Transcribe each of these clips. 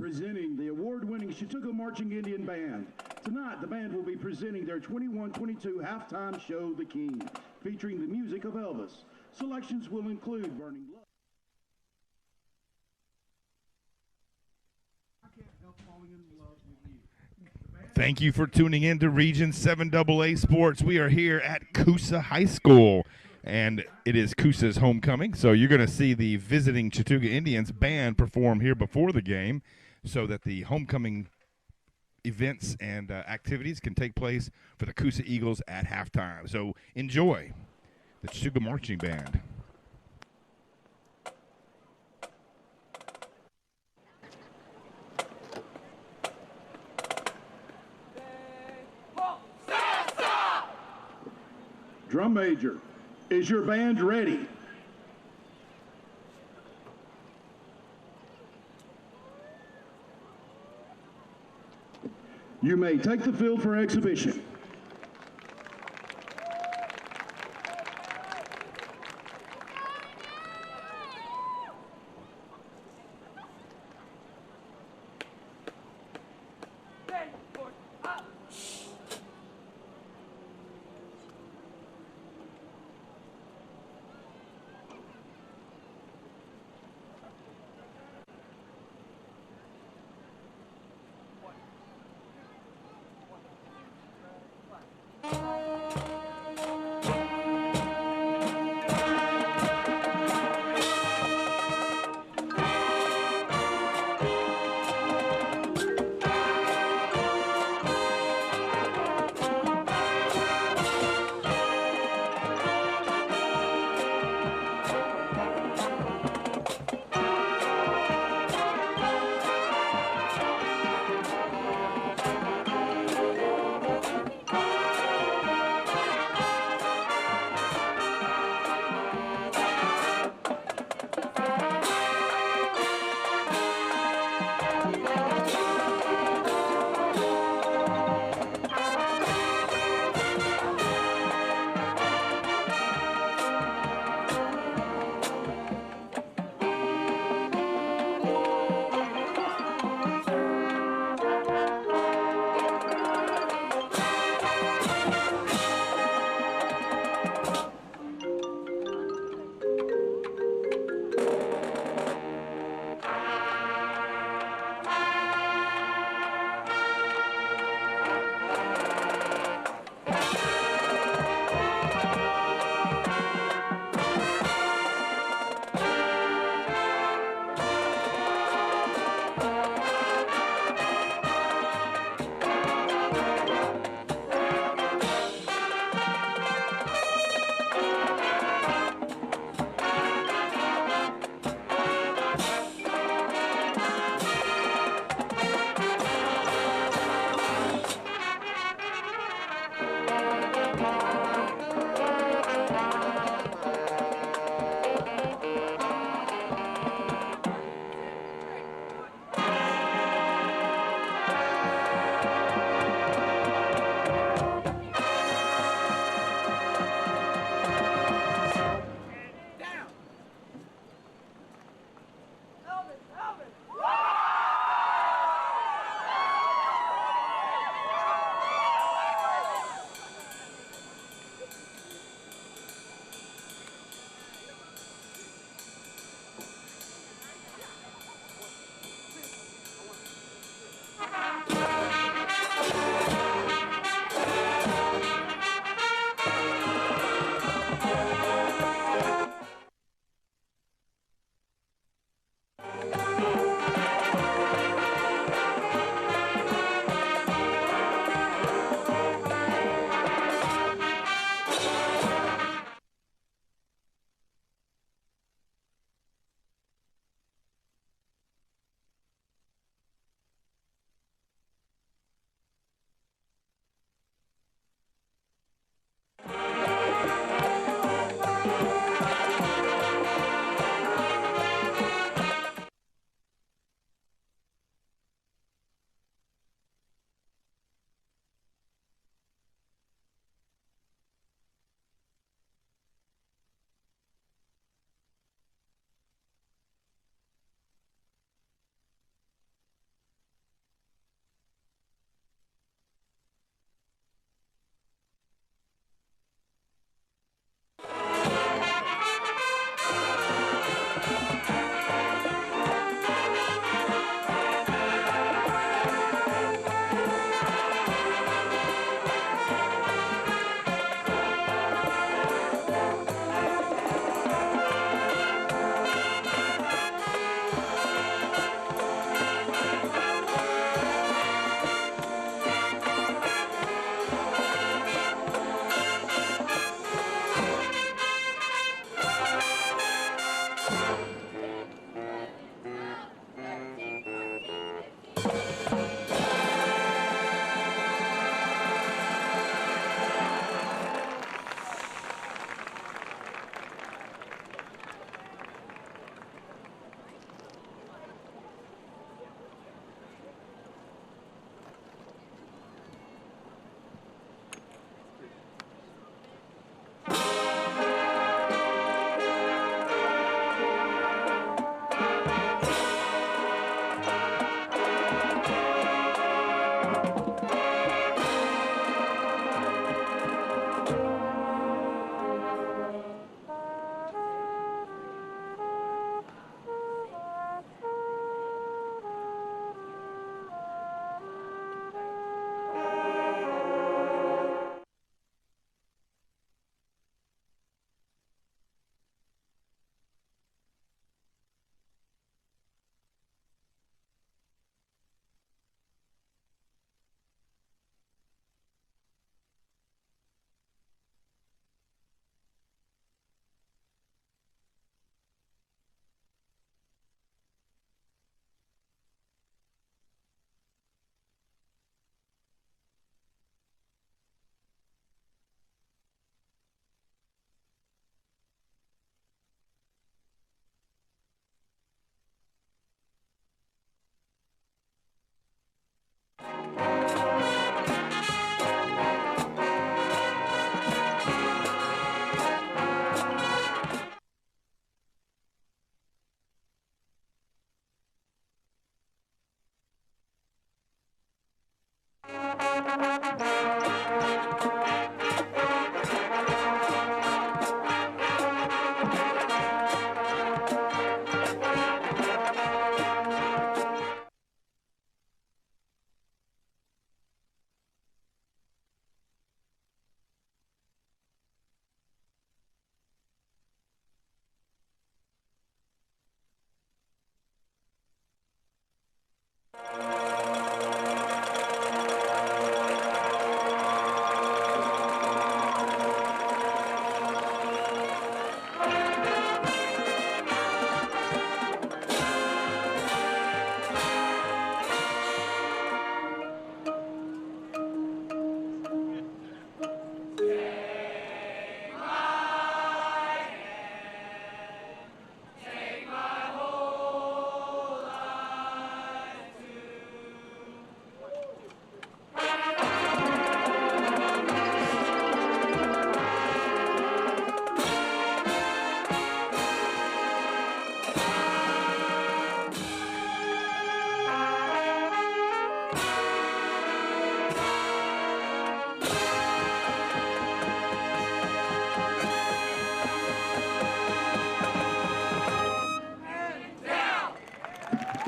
Presenting the award-winning Chattooga Marching Indian Band. Tonight, the band will be presenting their 21-22 halftime show, The King, featuring the music of Elvis. Selections will include Burning Love. I can't help falling in love with you. Thank you for tuning in to Region 7 AA Sports. We are here at Coosa High School, and it is Coosa's homecoming. So you're going to see the visiting Chattooga Indians band perform here before the game, so that the homecoming events and activities can take place for the Coosa Eagles at halftime. So enjoy the Chattooga Marching Band. Drum major, is your band ready? You may take the field for exhibition.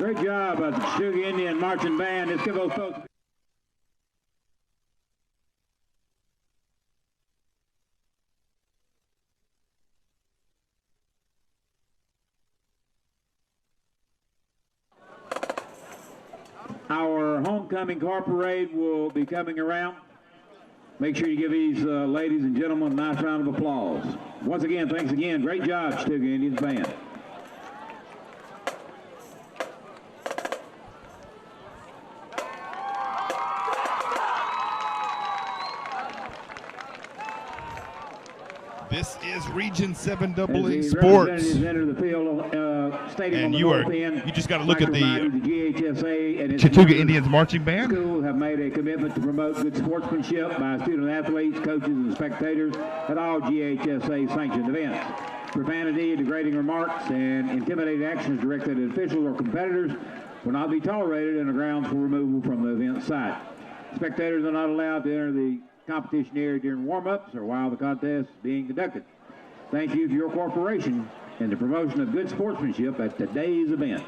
Great job by the Chattooga Indian Marching Band. Let's give those folks. Our homecoming car parade will be coming around. Make sure you give these ladies and gentlemen a nice round of applause. Once again, thanks again. Great job, Chattooga Indians Band. This is Region 7 AA Sports. Enter the field, stadium And on the you just got to look at the GHSA and its Chattooga Indians marching band. School have made a commitment to promote good sportsmanship by student athletes, coaches, and spectators at all GHSA sanctioned events. Profanity, degrading remarks, and intimidating actions directed at officials or competitors will not be tolerated and are grounds for removal from the event site. Spectators are not allowed to enter the competition area during warm-ups or while the contest is being conducted. Thank you for your cooperation in the promotion of good sportsmanship at today's event.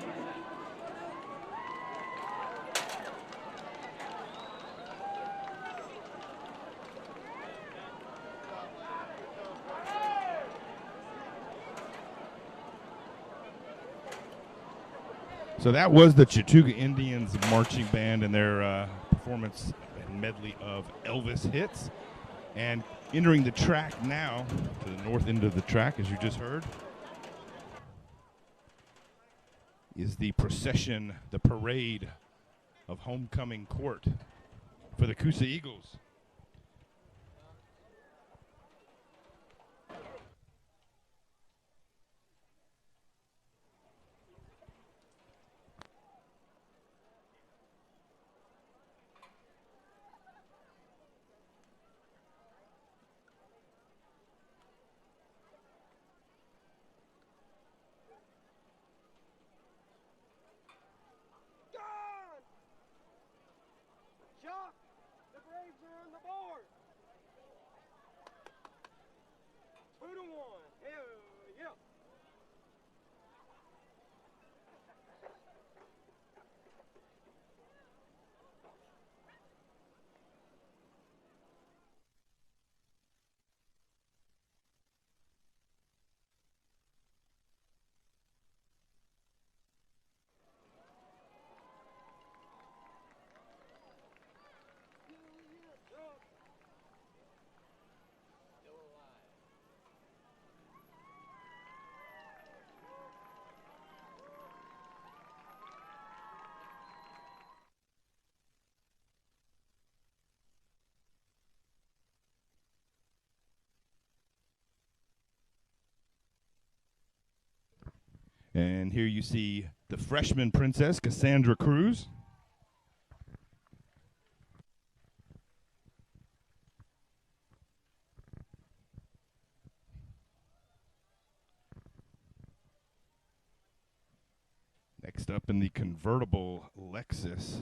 So that was the Chattooga Indians marching band and their performance and medley of Elvis hits. And entering the track now to the north end of the track, as you just heard, is the procession, the parade of homecoming court for the Coosa Eagles. The Braves are on the board. 2-1. Hell yeah. And here you see the freshman princess, Cassandra Cruz. Next up in the convertible Lexus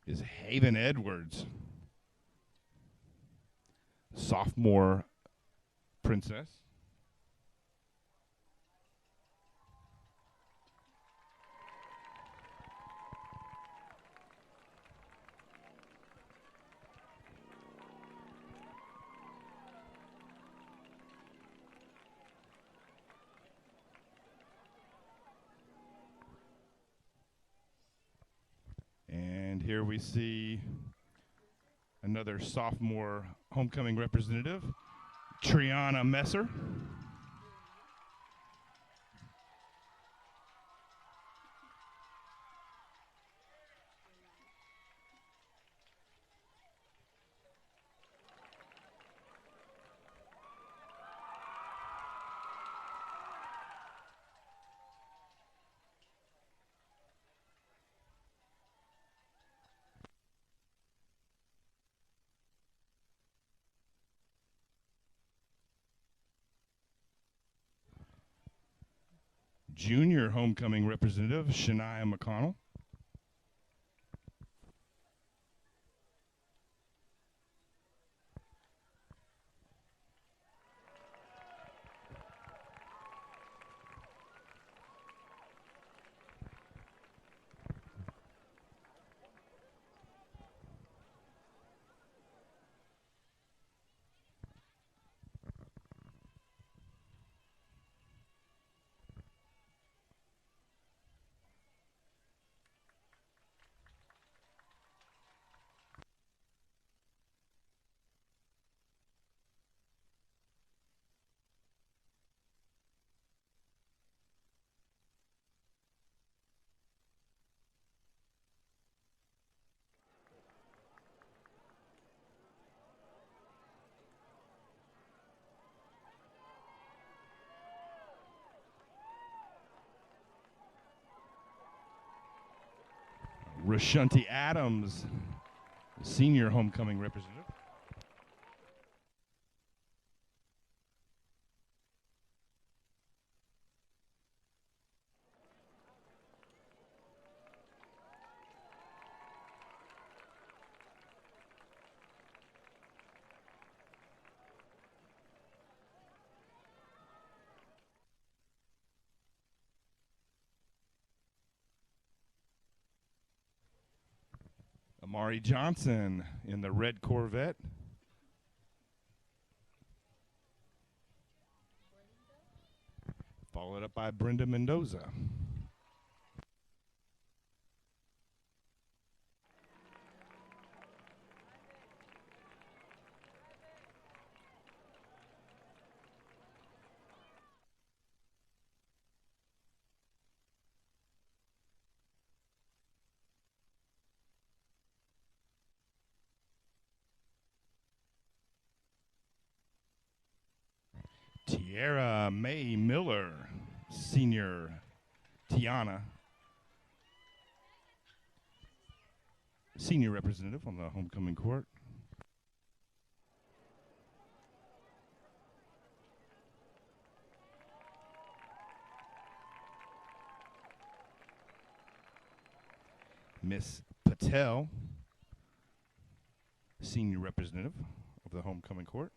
is Haven Edwards, sophomore princess. And here we see another sophomore homecoming representative, Triana Messer. Junior homecoming representative, Shania McConnell. Rashanti Adams, senior homecoming representative. Amari Johnson in the red Corvette. Followed up by Brenda Mendoza. Sierra Mae Miller, senior Tiana, senior representative on the homecoming court. Miss Patel, senior representative of the homecoming court.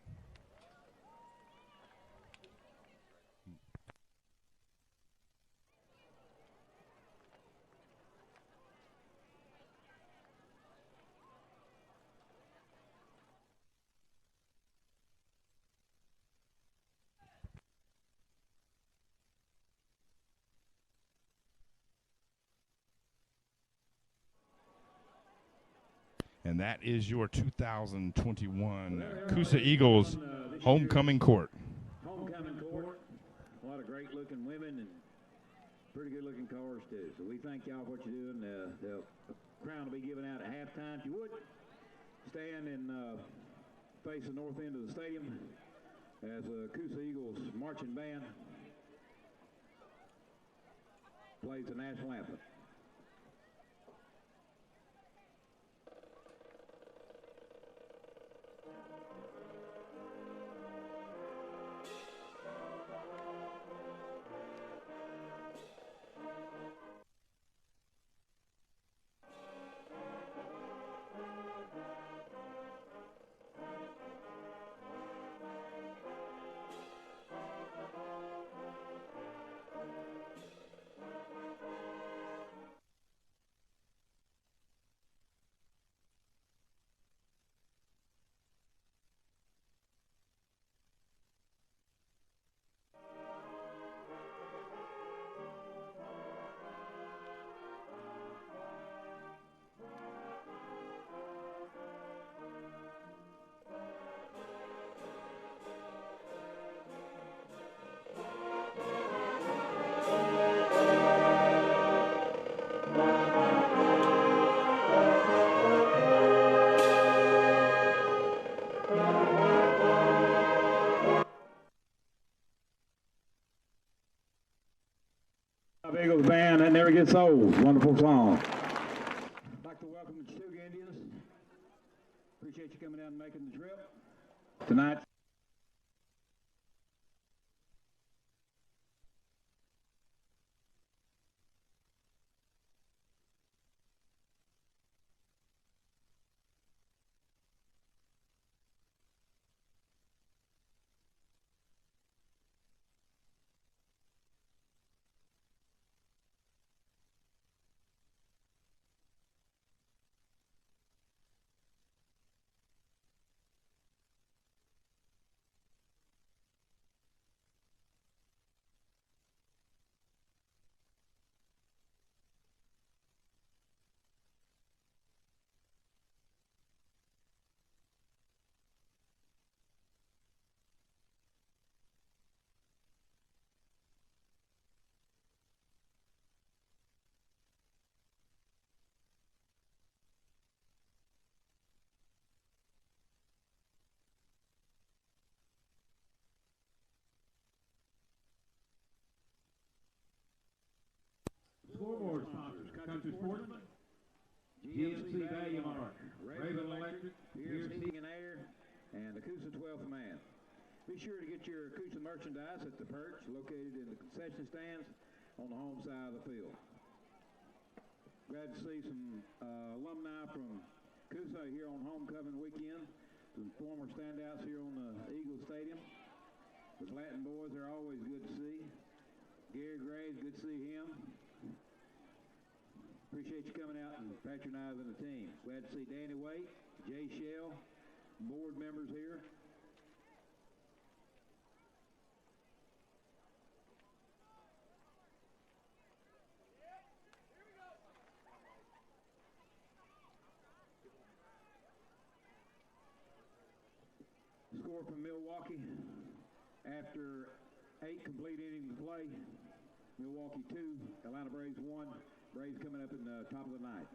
And that is your 2021 Coosa Eagles homecoming court. Homecoming court. A lot of great-looking women and pretty good-looking cars, too. So we thank y'all for what you're doing. The crown will be given out at halftime. If you would, stand and face the north end of the stadium as the Coosa Eagles marching band plays the national anthem. Eagles band, that never gets old. Wonderful song. I'd like to welcome the Chattooga Indians. Appreciate you coming down and making the trip tonight. Scoreboard sponsors, Country Sportsman, GHSA Value Mark, Raven Electric, Pierce Heating and Air, and the Coosa 12th Man. Be sure to get your Coosa merchandise at the Perch, located in the concession stands on the home side of the field. Glad to see some alumni from Coosa here on homecoming weekend. Some former standouts here on the Eagles Stadium. The Latin boys are always good to see. Gary Graves, good to see him. Appreciate you coming out and patronizing the team. Glad to see Danny Waite, Jay Shell, board members here. Score from Milwaukee after 8 complete innings of play. Milwaukee 2, Atlanta Braves 1. Braves coming up in the top of the ninth.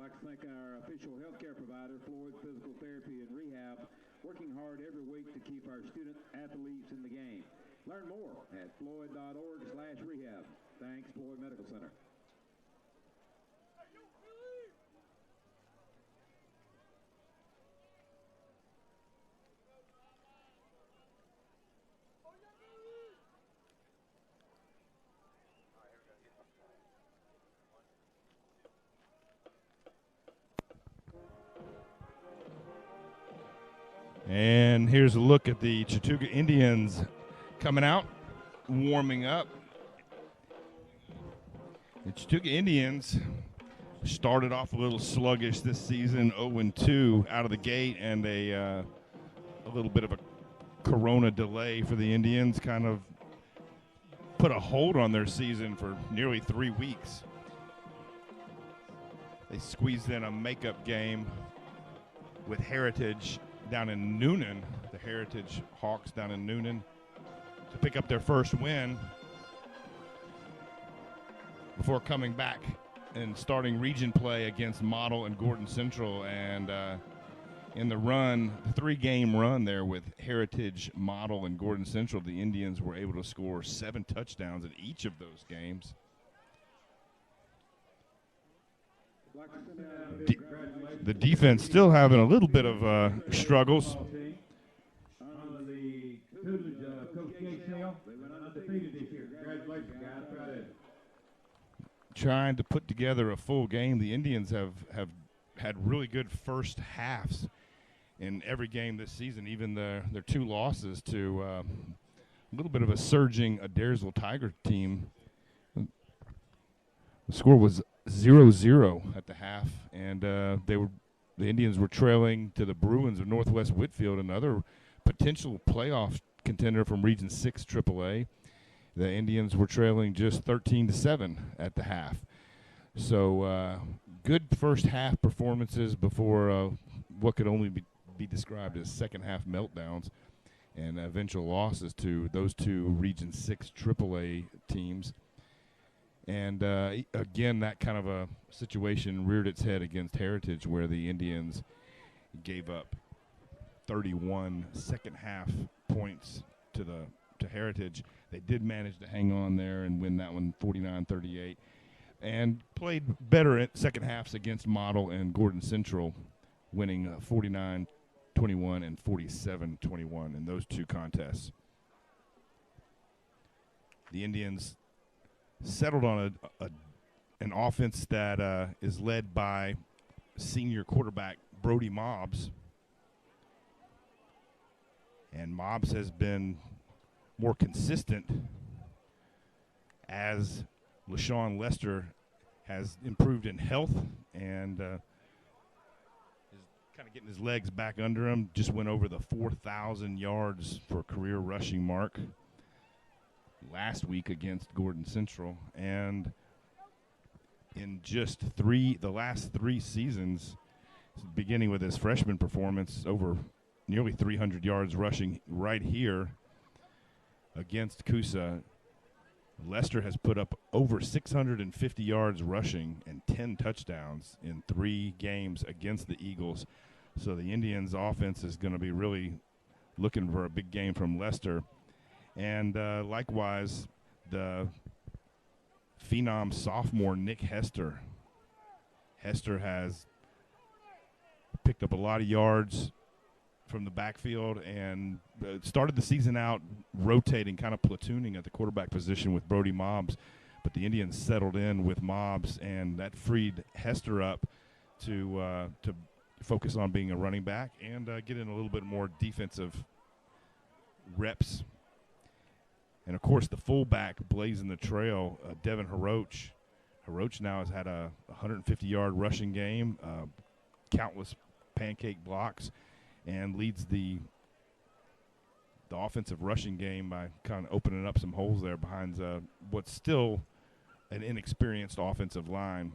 I'd like to thank our official healthcare provider, Floyd Physical Therapy and Rehab, working hard every week to keep our student athletes in the game. Learn more at floyd.org/rehab. Thanks, Floyd Medical Center. And here's a look at the Chattooga Indians coming out, warming up. The Chattooga Indians started off a little sluggish this season, 0-2 out of the gate, and a little bit of a corona delay for the Indians kind of put a hold on their season for nearly 3 weeks. They squeezed in a makeup game with Heritage down in Noonan, the Heritage Hawks down in Noonan, to pick up their first win before coming back and starting region play against Model and Gordon Central. And in the run, the 3-game run there with Heritage, Model, and Gordon Central, the Indians were able to score 7 touchdowns in each of those games. The defense still having a little bit of struggles. Trying to put together a full game. The Indians have had really good first halves in every game this season, even their 2 losses to a little bit of a surging Adairsville Tiger team. The score was 0-0 at the half, and the Indians were trailing to the Bruins of Northwest Whitfield, another potential playoff contender from Region 6 AAA. The Indians were trailing just 13-7 at the half. So good first half performances before what could only be described as second half meltdowns and eventual losses to those 2 Region 6 AAA teams. And again, that kind of a situation reared its head against Heritage, where the Indians gave up 31 second half points to Heritage. They did manage to hang on there and win that one 49-38, and played better at second halves against Model and Gordon Central, winning 49-21 and 47-21 in those 2 contests. The Indians settled on an offense that is led by senior quarterback Brody Mobbs. And Mobbs has been more consistent as LaShawn Lester has improved in health and is kind of getting his legs back under him. Just went over the 4,000 yards for career rushing mark last week against Gordon Central, and in just the last 3 seasons, beginning with his freshman performance, over nearly 300 yards rushing right here against Coosa. Lester has put up over 650 yards rushing and 10 touchdowns in 3 games against the Eagles. So the Indians' offense is going to be really looking for a big game from Lester. And likewise, the phenom sophomore Nick Hester. Hester has picked up a lot of yards from the backfield and started the season out rotating, kind of platooning at the quarterback position with Brody Mobbs. But the Indians settled in with Mobbs, and that freed Hester up to focus on being a running back and get in a little bit more defensive reps. And, of course, the fullback blazing the trail, Devin Hiroch. Hiroch now has had a 150-yard rushing game, countless pancake blocks, and leads the offensive rushing game by kind of opening up some holes there behind what's still an inexperienced offensive line.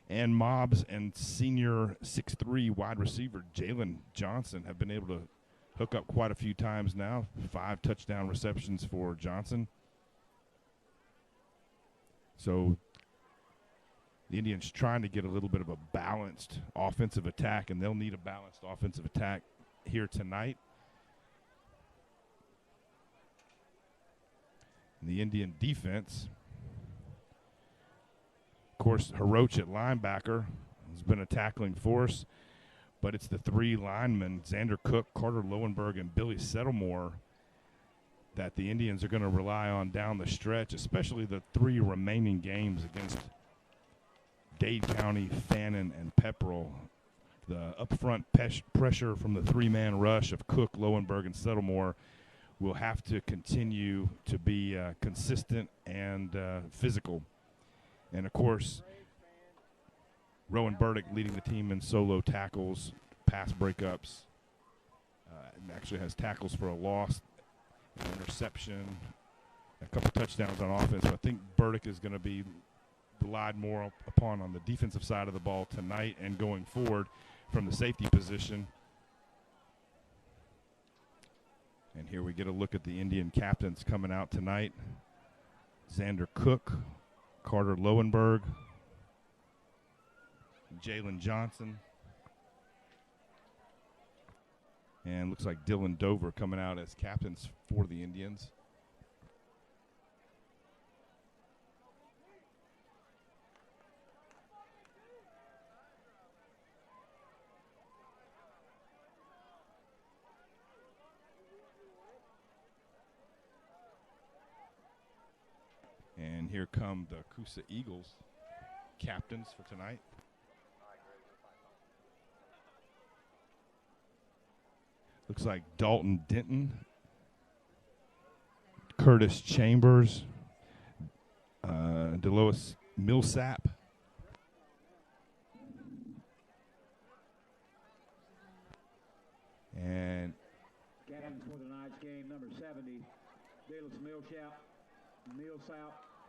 And Mobbs and senior 6'3" wide receiver Jalen Johnson have been able to hook up quite a few times now. 5 touchdown receptions for Johnson. So the Indians trying to get a little bit of a balanced offensive attack, and they'll need a balanced offensive attack here tonight. And the Indian defense, of course, Hiroch at linebacker has been a tackling force, but it's the three linemen, Xander Cook, Carter Lowenberg, and Billy Settlemore, that the Indians are going to rely on down the stretch, especially the three remaining games against Dade County, Fannin, and Pepperell. The upfront pressure from the three-man rush of Cook, Lowenberg, and Settlemore will have to continue to be consistent and physical. And, of course, Rowan Burdick leading the team in solo tackles, pass breakups, and actually has tackles for a loss, an interception, a couple touchdowns on offense. So I think Burdick is going to be relied more upon on the defensive side of the ball tonight and going forward from the safety position. And here we get a look at the Indian captains coming out tonight. Xander Cook, Carter Lowenberg, Jalen Johnson, and looks like Dylan Dover coming out as captains for the Indians. And here come the Coosa Eagles captains for tonight. Looks like Dalton Denton, Curtis Chambers, Delois Millsap, and Captains for tonight's game, number 70, Delois Millsap.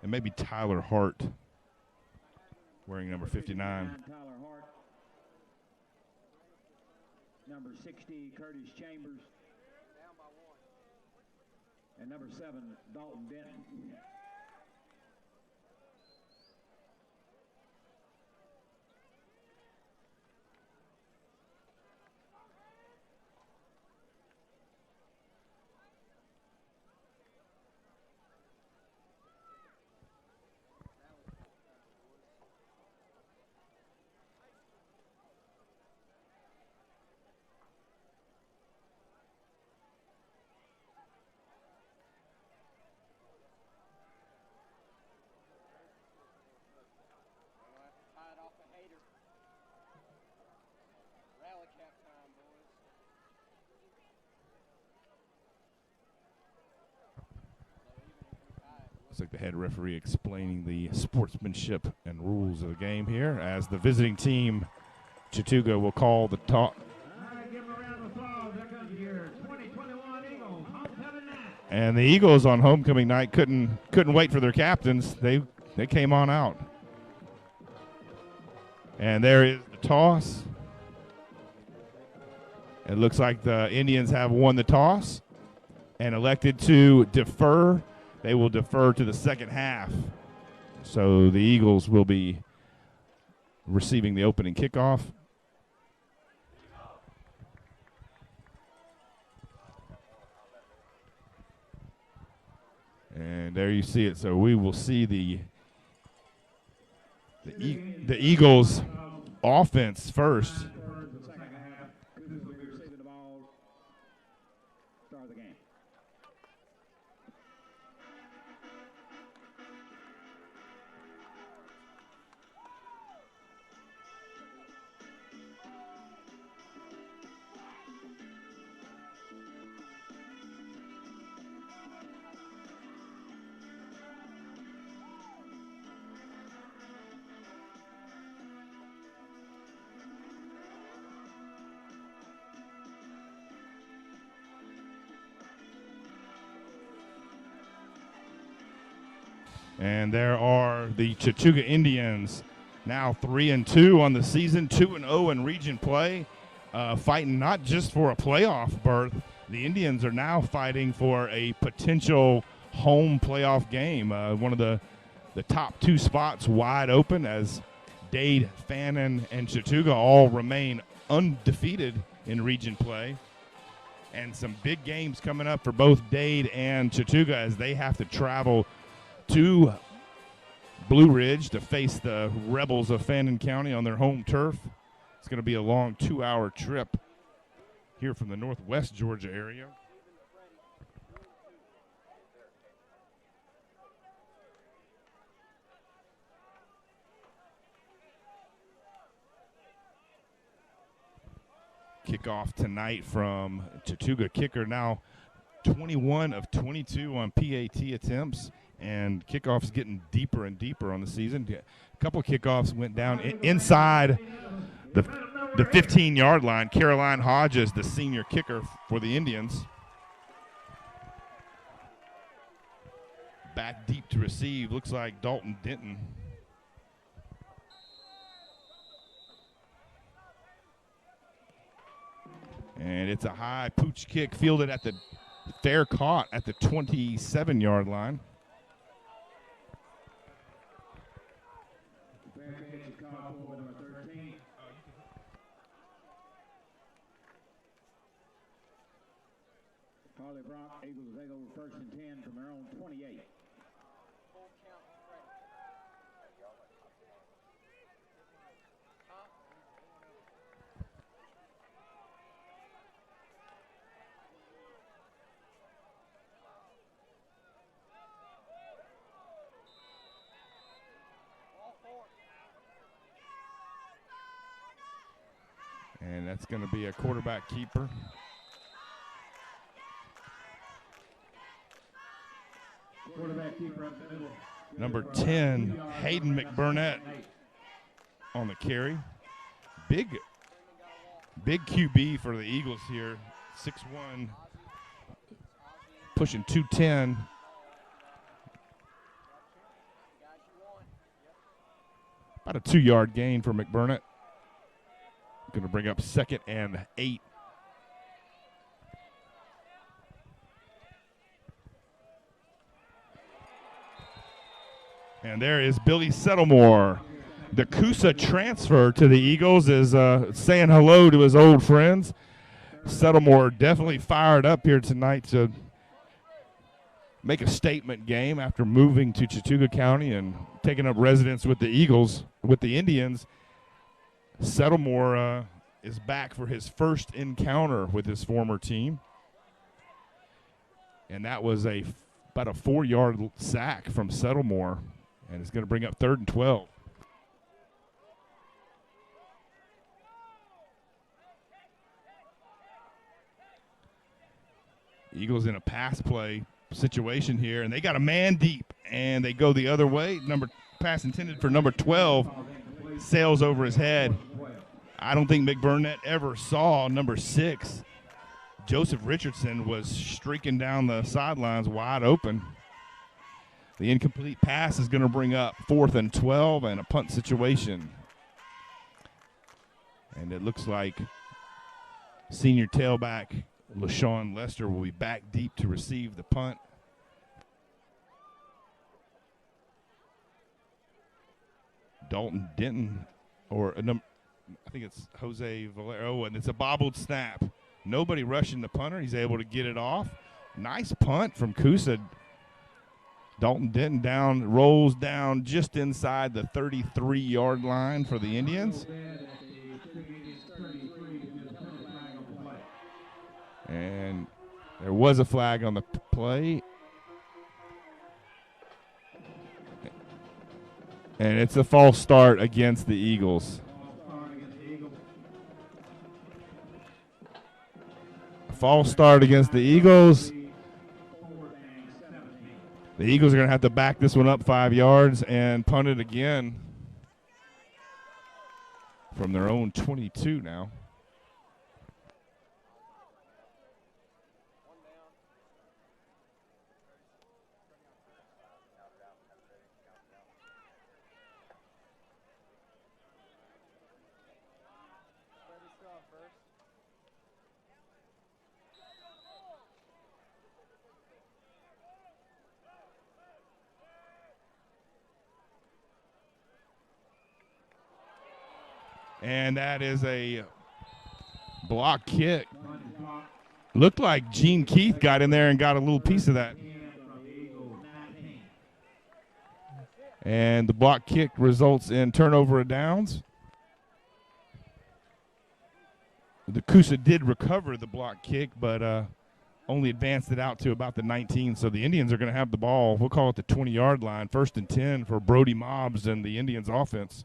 And maybe Tyler Hart wearing number 59. Tyler Hart. Number 60, Curtis Chambers. And number 7, Dalton Denton. Looks like the head referee explaining the sportsmanship and rules of the game here as the visiting team, Chattooga, will call the talk. And the Eagles on homecoming night couldn't wait for their captains. They came on out. And there is the toss. It looks like the Indians have won the toss and elected to defer. They will defer to the second half. So the Eagles will be receiving the opening kickoff. And there you see it. So we will see the Eagles offense first. And there are the Chattooga Indians, now 3-2 on the season, 2-0 in region play, fighting not just for a playoff berth. The Indians are now fighting for a potential home playoff game. One of the top two spots wide open as Dade, Fannin, and Chattooga all remain undefeated in region play. And some big games coming up for both Dade and Chattooga as they have to travel to Blue Ridge to face the Rebels of Fannin County on their home turf. It's going to be a long 2-hour trip here from the northwest Georgia area. Kickoff tonight from Chattooga kicker, now 21 of 22 on PAT attempts, and kickoffs getting deeper and deeper on the season. A couple kickoffs went down inside the 15-yard line. Caroline Hodges, the senior kicker for the Indians. Back deep to receive, looks like Dalton Denton. And it's a high pooch kick fielded at the fair caught at the 27-yard line. Harley Brock, Eagles take over 1st and 10 from their own 28. And that's going to be a quarterback keeper. Quarterback keeper up the middle. Number 10, Hayden McBurnett on the carry. Big QB for the Eagles here. 6'1", pushing 210. About a 2-yard gain for McBurnett. Going to bring up 2nd and 8. And there is Billy Settlemore. The Coosa transfer to the Eagles is saying hello to his old friends. Settlemore definitely fired up here tonight to make a statement game after moving to Chattooga County and taking up residence with the Eagles, with the Indians. Settlemore is back for his first encounter with his former team. And that was about a 4-yard sack from Settlemore. And it's going to bring up 3rd and 12. Eagles in a pass play situation here, and they got a man deep, and they go the other way. Pass intended for number 12, sails over his head. I don't think McBurnett ever saw number 6. Joseph Richardson was streaking down the sidelines wide open. The incomplete pass is going to bring up 4th and 12 and a punt situation. And it looks like senior tailback LaShawn Lester will be back deep to receive the punt. Dalton Denton, I think it's Jose Valero, and it's a bobbled snap. Nobody rushing the punter. He's able to get it off. Nice punt from Coosa. Dalton Denton rolls down just inside the 33-yard line for the Indians. And there was a flag on the play. And it's a false start against the Eagles. A false start against the Eagles. The Eagles are going to have to back this one up 5 yards and punt it again from their own 22 now. And that is a block kick. Looked like Gene Keith got in there and got a little piece of that. And the block kick results in turnover of downs. The Coosa did recover the block kick, but only advanced it out to about the 19. So the Indians are going to have the ball. We'll call it the 20-yard line, 1st and 10 for Brody Mobbs and the Indians offense.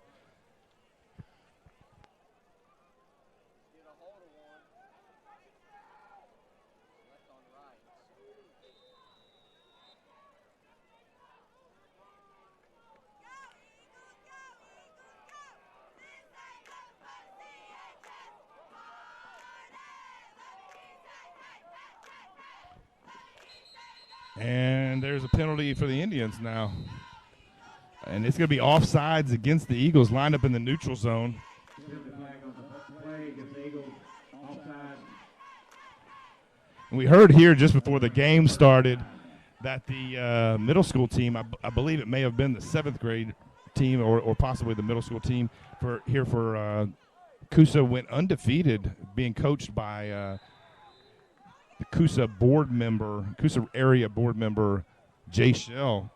And there's a penalty for the Indians now. And it's going to be offsides against the Eagles, lined up in the neutral zone. And we heard here just before the game started that the middle school team, I believe it may have been the 7th grade team or possibly the middle school team for Coosa went undefeated, being coached by the Coosa area board member, Jay Shell.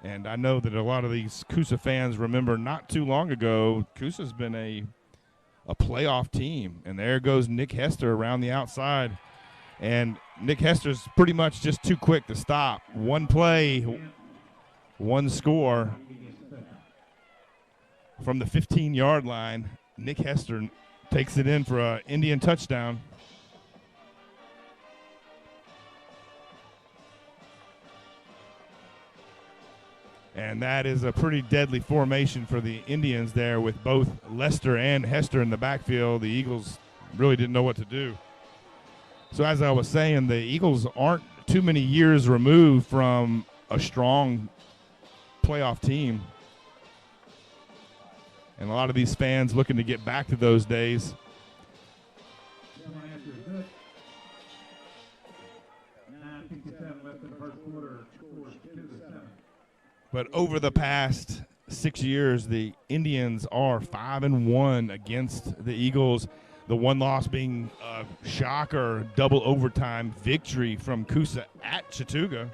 And I know that a lot of these Coosa fans remember not too long ago, Coosa's been a playoff team. And there goes Nick Hester around the outside. And Nick Hester's pretty much just too quick to stop. One play, one score. From the 15-yard line, Nick Hester takes it in for an Indian touchdown. And that is a pretty deadly formation for the Indians there with both Lester and Hester in the backfield. The Eagles really didn't know what to do. So as I was saying, the Eagles aren't too many years removed from a strong playoff team. And a lot of these fans looking to get back to those days. But over the past 6 years, the Indians are 5-1 against the Eagles. The one loss being a shocker double overtime victory from Coosa at Chattooga.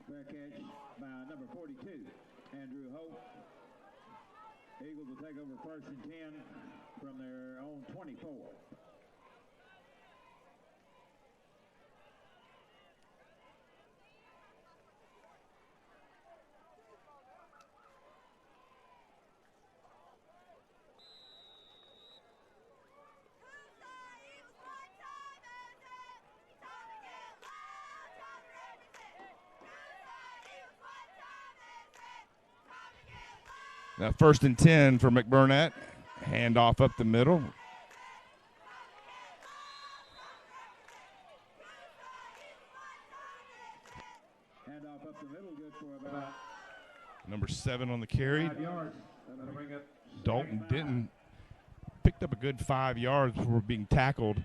Fair catch by number 42, Andrew Hope. Eagles will take over 1st and 10 from their own 24. Now 1st and 10 for McBurnett. Handoff up the middle. Handoff up the middle, good for about Number 7 on the carry. 5 yards. That'll bring up Dalton Denton picked up a good 5 yards before being tackled.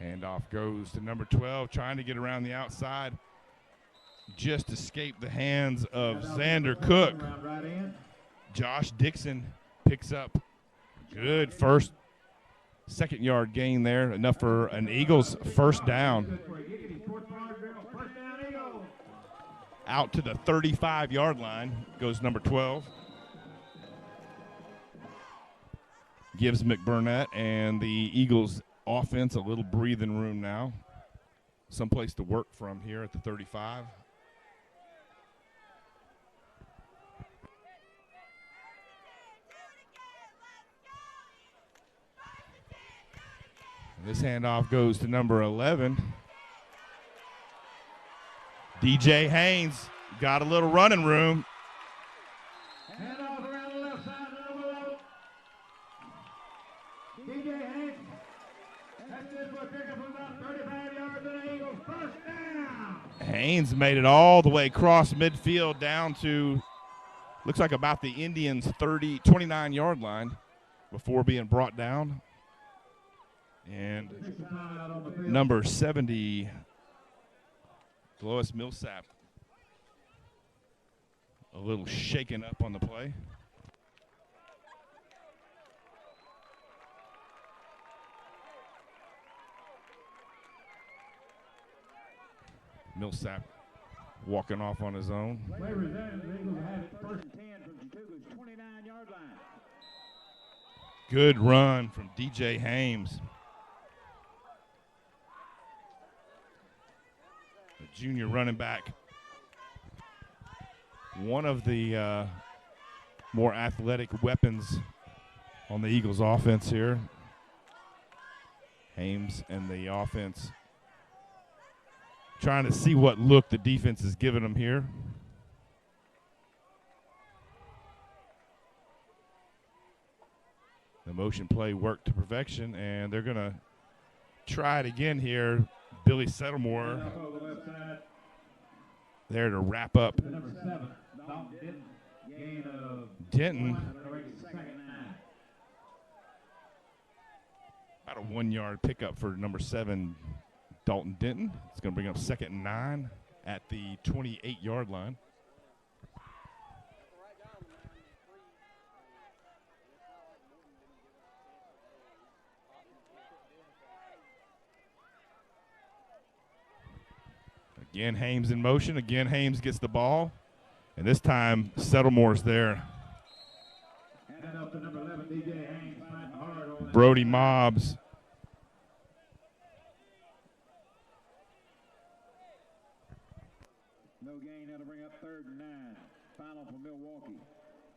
Handoff goes to number 12, trying to get around the outside. Just escaped the hands of Xander Cook. Josh Dixon picks up good second yard gain there, enough for an Eagles first down. Out to the 35-yard line goes number 12. Gives McBurnett and the Eagles offense a little breathing room now. Someplace to work from here at the 35. And this handoff goes to number 11. DJ Haynes got a little running room. Handoff around the left side, number 11. DJ Haynes. That's it for a pickup of about 35 yards and an Eagles first down. Haynes made it all the way across midfield down to, looks like about the Indians' 29-yard line before being brought down. And number 70, Lois Millsap, a little shaken up on the play. Millsap walking off on his own. Play resumed. The Eagles have it first and 10 from Chattooga's 29-yard line. Good run from DJ Haynes. The junior running back. One of the more athletic weapons on the Eagles offense here. Haynes and the offense trying to see what look the defense is giving them here. The motion play worked to perfection, and they're going to try it again here. Billy Settlemore there to wrap up. Number 7, Dalton gain of Denton. second and 9. About a 1-yard pickup for number 7, Dalton Denton. It's going to bring up 2nd and 9 at the 28-yard line. Again, Haynes in motion. Again, Haynes gets the ball. And this time, Settlemore's there. Handed up to number 11, DJ Haynes, fighting hard on that. Brody Mobbs. No gain. That'll bring up 3rd and 9. Final for Milwaukee.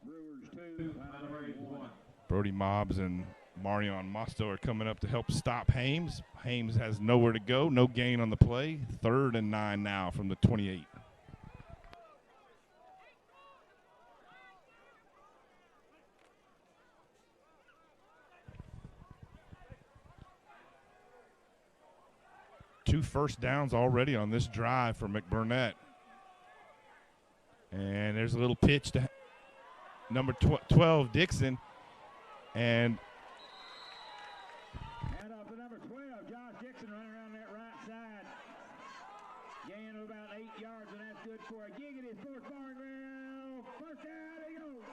Brewers 2. Final Rays 1. Brody Mobbs and Marion Mosto are coming up to help stop Haynes. Haynes has nowhere to go. No gain on the play. 3rd and 9 now from the 28. Two first downs already on this drive for McBurnett. And there's a little pitch to number 12, Dixon. And Hand off to number 12, Josh Dixon running around that right side. Gain of about 8 yards, and that's good for a gig at his 4th bar ground. First down, Eagles.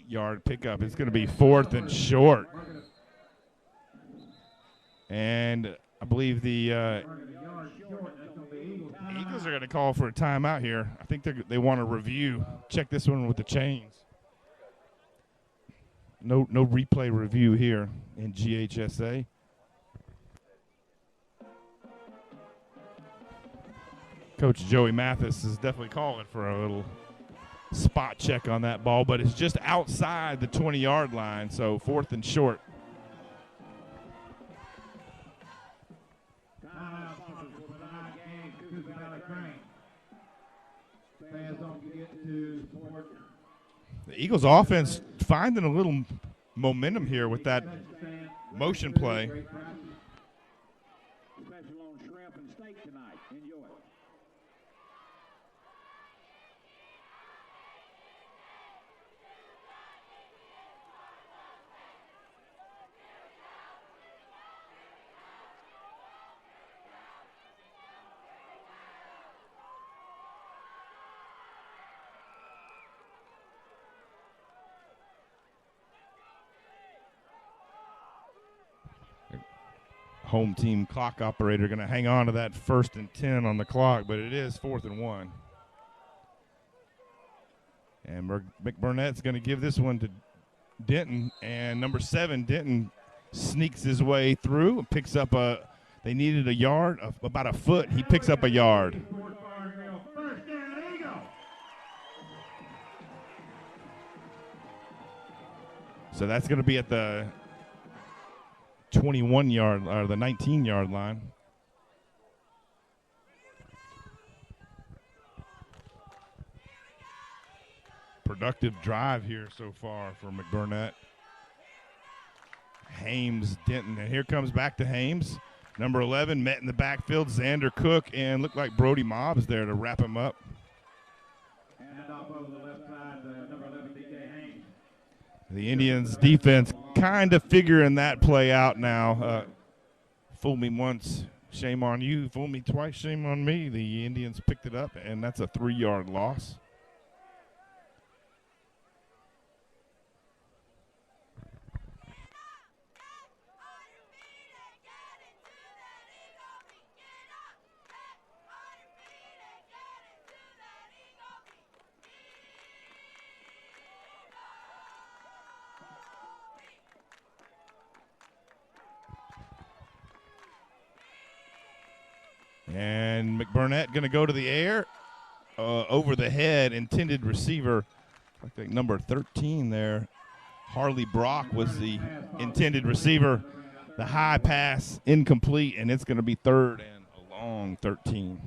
Yard pickup. It's going to be 4th and short. And I believe the Eagles are going to call for a timeout here. I think they want to review. Check this one with the chains. No replay review here in GHSA. Coach Joey Mathis is definitely calling for a little spot check on that ball, but it's just outside the 20-yard line, so 4th and short. The Eagles offense finding a little momentum here with that motion play. Special on shrimp and steak tonight. Enjoy. Home team clock operator going to hang on to that 1st and 10 on the clock, but it is 4th and 1. And McBurnett's going to give this one to Denton, and number 7, Denton, sneaks his way through and picks up they needed a yard, about a foot. He picks up a yard. So that's going to be at the 21-yard or the 19-yard line. Productive drive here so far for McBurnett. Hames, Denton, and here comes back to Hames. Number 11 met in the backfield, Xander Cook, and looked like Brody Mobbs there to wrap him up. And off over the left side, number 11, DJ Hames. The Indians' defense kind of figuring that play out now. Fool me once, shame on you. Fool me twice, shame on me. The Indians picked it up, and that's a 3-yard loss. And McBurnett going to go to the air, over the head, intended receiver, I think number 13 there. Harley Brock was the intended receiver. The high pass incomplete, and it's going to be 3rd and a long 13.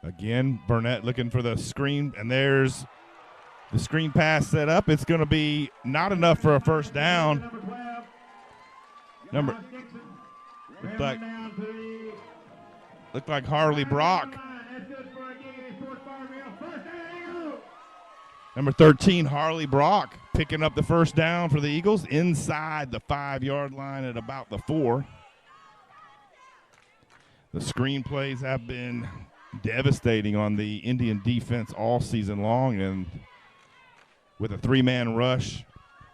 Again, Burnett looking for the screen, and there's the screen pass set up. It's going to be not enough for a first down. Looked like Harley Brock. Number 13, Harley Brock, picking up the first down for the Eagles inside the 5-yard line at about the 4. The screen plays have been devastating on the Indian defense all season long, and with a 3-man rush,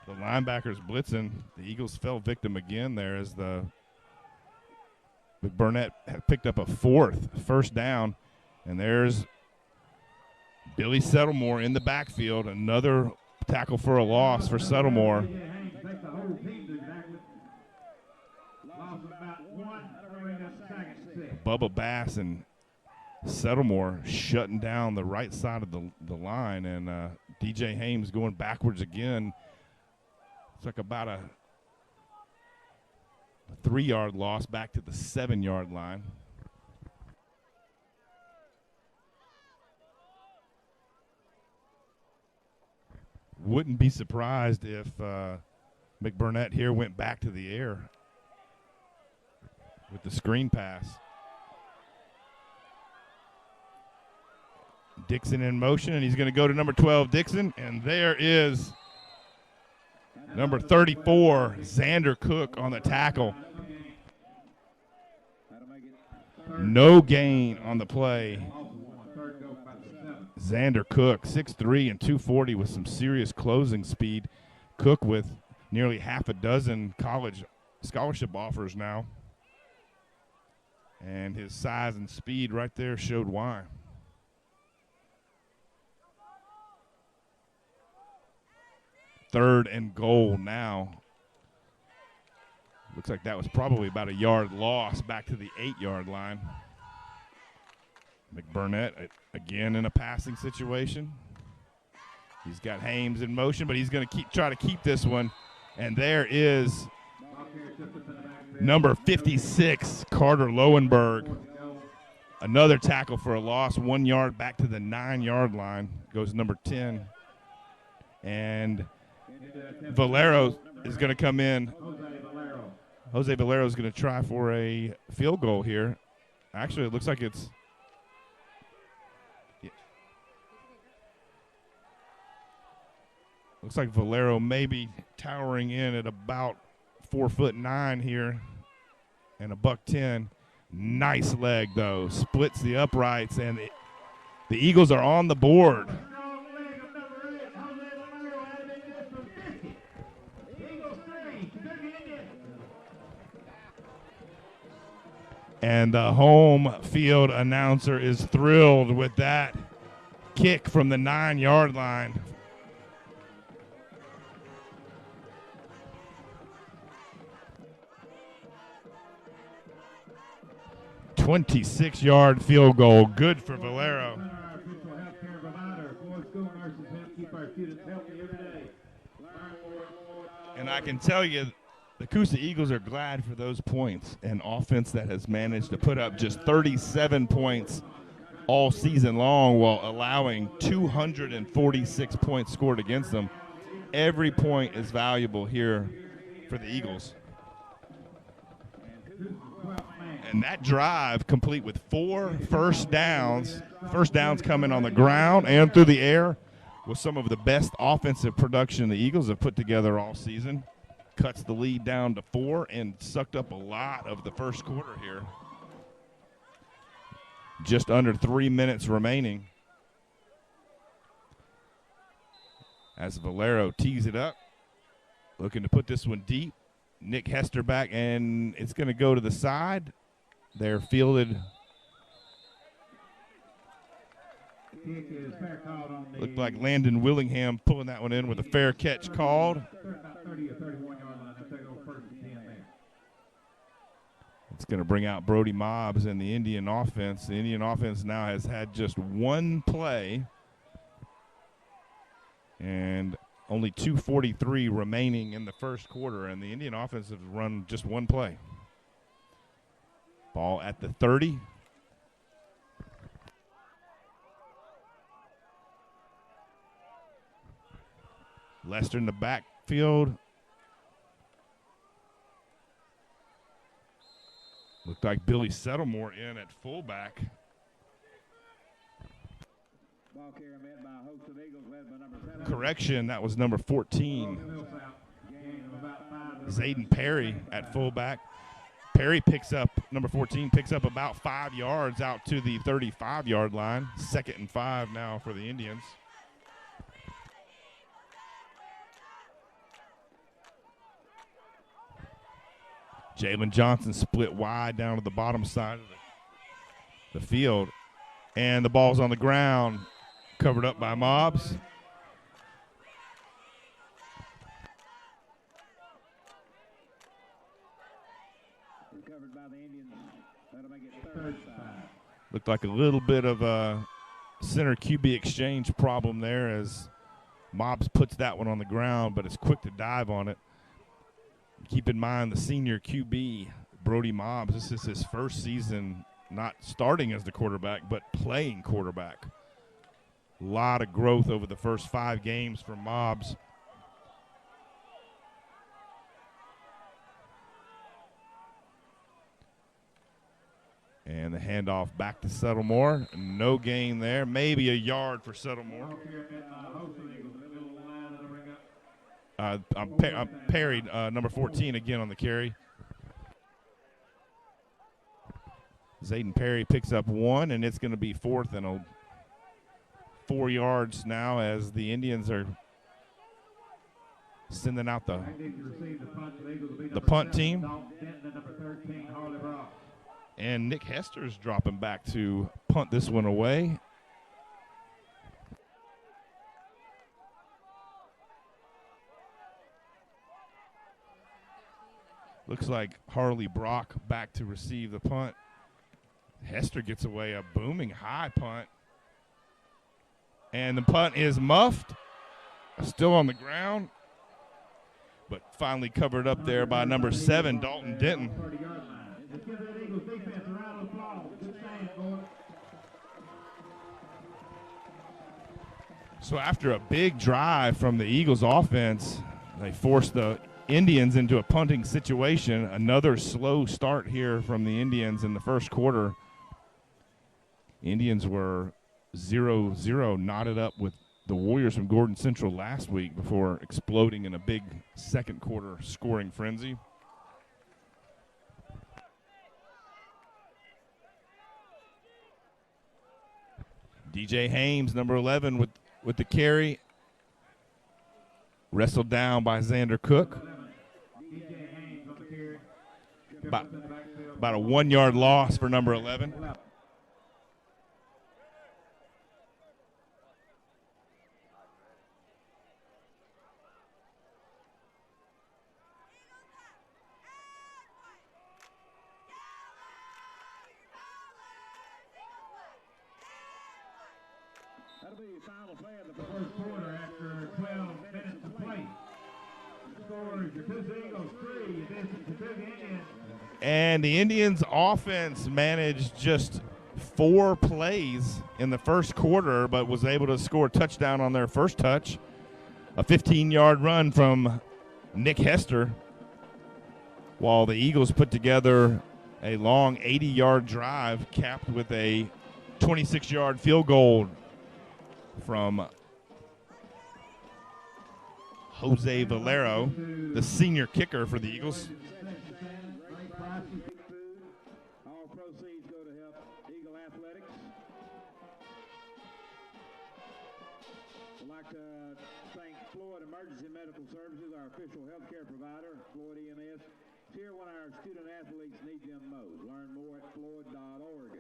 the linebackers blitzing, the Eagles fell victim again there as Burnett had picked up a 4th first down, and there's Billy Settlemore in the backfield, another tackle for a loss for Settlemore. Bubba Bass and Settlemore shutting down the right side of the line, and DJ Hames going backwards again. It's like about a 3-yard loss back to the 7-yard line. Wouldn't be surprised if McBurnett here went back to the air with the screen pass. Dixon in motion, and he's going to go to number 12, Dixon, and there is number 34, Xander Cook on the tackle. No gain on the play. Xander Cook, 6'3" and 240 with some serious closing speed. Cook with nearly half a dozen college scholarship offers now. And his size and speed right there showed why. Third and goal now. Looks like that was probably about a yard loss back to the 8-yard line. McBurnett again in a passing situation. He's got Hames in motion, but he's going to try to keep this one. And there is number 56, Carter Lowenberg. Another tackle for a loss, 1 yard back to the 9-yard line. Goes number 10. And Valero is going to come in. Jose Valero is going to try for a field goal here. Actually, it looks like it's – looks like Valero may be towering in at about 4'9" here and a $110. Nice leg, though. Splits the uprights, and the Eagles are on the board. And the home field announcer is thrilled with that kick from the 9-yard line. 26-yard field goal, good for Valero. And I can tell you, the Coosa Eagles are glad for those points. An offense that has managed to put up just 37 points all season long while allowing 246 points scored against them. Every point is valuable here for the Eagles. And that drive complete with 4 first downs. First downs coming on the ground and through the air with some of the best offensive production the Eagles have put together all season. Cuts the lead down to 4 and sucked up a lot of the first quarter here. Just under 3 minutes remaining. As Valero tees it up, looking to put this one deep. Nick Hester back, and it's going to go to the side. They're fielded. Looked like Landon Willingham pulling that one in with a fair catch called. It's going to bring out Brody Mobbs and the Indian offense. The Indian offense now has had just one play and only 2:43 remaining in the first quarter, and the Indian offense has run just one play. Ball at the 30. Lester in the backfield. Looked like Billy Settlemore in at fullback. Correction, that was number 14. Zayden Perry at fullback. Perry picks up, number 14, picks up about 5 yards out to the 35-yard line. 2nd and 5 now for the Indians. Jalen Johnson split wide down to the bottom side of the field. And the ball's on the ground, covered up by Mobbs. Looked like a little bit of a center QB exchange problem there as Mobbs puts that one on the ground, but it's quick to dive on it. Keep in mind the senior QB, Brody Mobbs, this is his first season not starting as the quarterback, but playing quarterback. A lot of growth over the first 5 games for Mobbs. And the handoff back to Settlemore. No gain there. Maybe a yard for Settlemore. I'm parried, number 14 again on the carry. Zayden Perry picks up 1, and it's going to be 4th and 4 yards now as the Indians are sending out the punt team. And Nick Hester's dropping back to punt this one away. Looks like Harley Brock back to receive the punt. Hester gets away a booming high punt. And the punt is muffed. Still on the ground. But finally covered up there by number 7, Dalton Denton. So after a big drive from the Eagles offense, they forced the Indians into a punting situation. Another slow start here from the Indians in the first quarter. Indians were 0-0, knotted up with the Warriors from Gordon Central last week before exploding in a big second quarter scoring frenzy. DJ Hames, number 11, with the carry. Wrestled down by Xander Cook. About a 1-yard loss for number 11. That'll be the final play of the first quarter after 12 minutes of play. Scores the Coosa Eagles 3, this is the Chattooga Indians. And the Indians offense managed just 4 plays in the first quarter, but was able to score a touchdown on their first touch. A 15-yard run from Nick Hester, while the Eagles put together a long 80-yard drive capped with a 26-yard field goal from Jose Valero, the senior kicker for the Eagles. All proceeds go to help Eagle Athletics. I'd like to thank Floyd Emergency Medical Services, our official healthcare provider, Floyd EMS. It's here when our student athletes need them most. Learn more at floyd.org.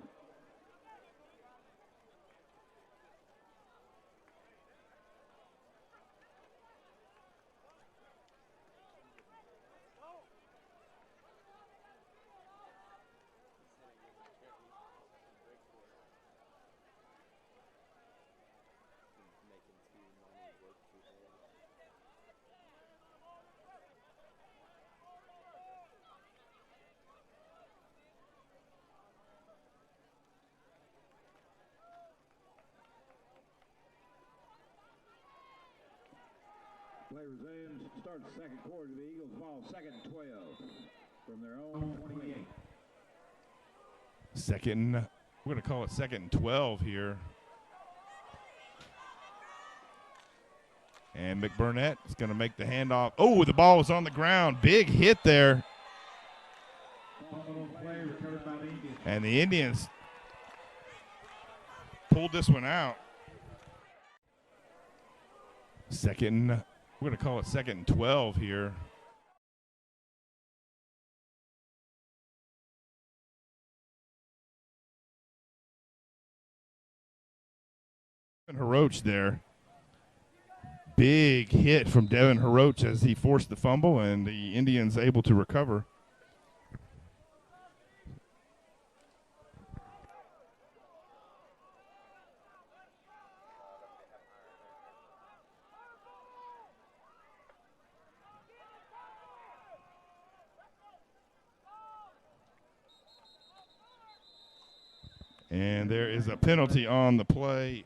Play resumes. Start the second quarter. The Eagles fall second and 12 from their own 28. We're going to call it second and 12 here. And McBurnett is going to make the handoff. Oh, the ball was on the ground. Big hit there. And the Indians pulled this one out. We're going to call it second and 12 here. Heroach there. Big hit from Devin Heroach as he forced the fumble, and the Indians able to recover. And there is a penalty on the play.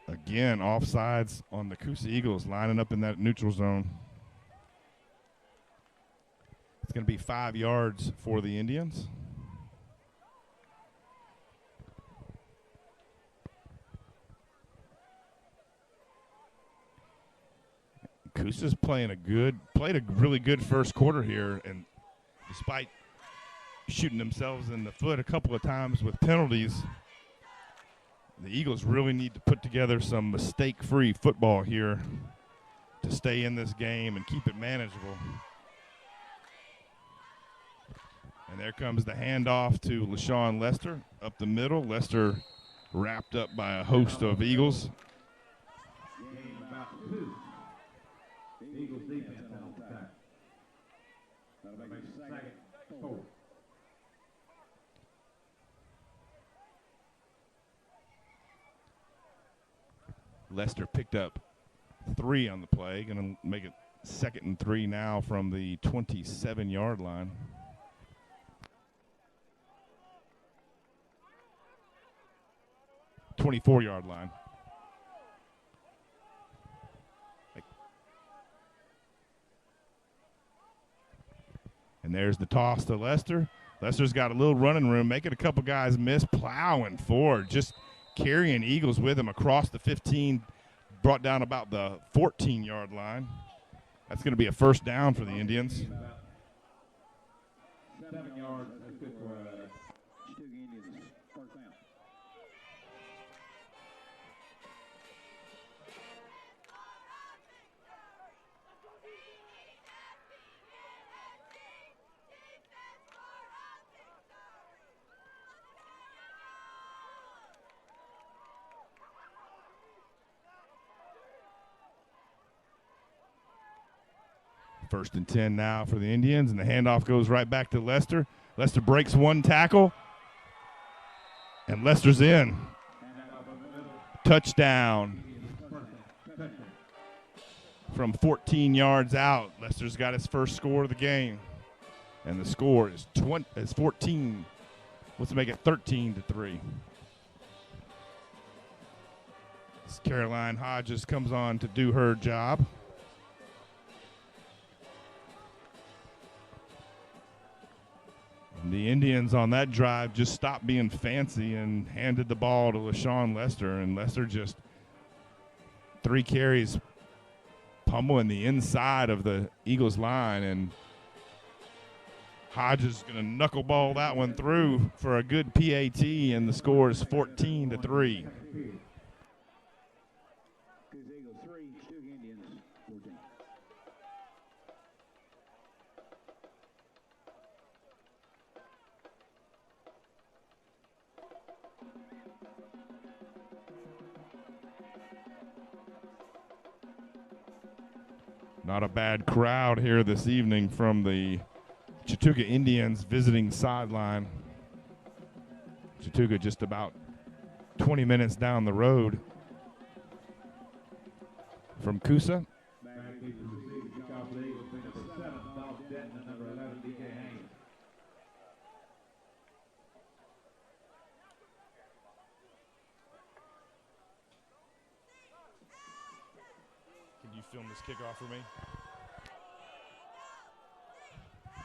Again, offsides on the Coosa Eagles lining up in that neutral zone. It's going to be 5 yards for the Indians. Coosa's played a really good first quarter here, and despite shooting themselves in the foot a couple of times with penalties, the Eagles really need to put together some mistake-free football here to stay in this game and keep it manageable. And there comes the handoff to LaShawn Lester up the middle. Lester wrapped up by a host of Eagles. Eagles defense on attack. That'll make it second, 4. Lester picked up 3 on the play. Going to make it 2nd and 3 now from the 27-yard line. '24-yard line. And there's the toss to Lester. Lester's got a little running room, making a couple guys miss, plowing forward, just carrying Eagles with him across the 15, brought down about the 14-yard line. That's going to be a first down for the Indians. 7 yards, that's good for Chattooga Indians. First down. First and 10 now for the Indians, and the handoff goes right back to Lester. Lester breaks 1 tackle, and Lester's in. Touchdown. From 14 yards out, Lester's got his first score of the game, and the score is 14. Let's make it 13-3. As Caroline Hodges comes on to do her job. The Indians on that drive just stopped being fancy and handed the ball to LaShawn Lester, and Lester just 3 carries pummeling the inside of the Eagles line, and Hodges is going to knuckleball that one through for a good PAT, and the score is 14-3. Not a bad crowd here this evening from the Chattooga Indians visiting sideline. Chattooga just about 20 minutes down the road from Coosa. Film this kickoff for me.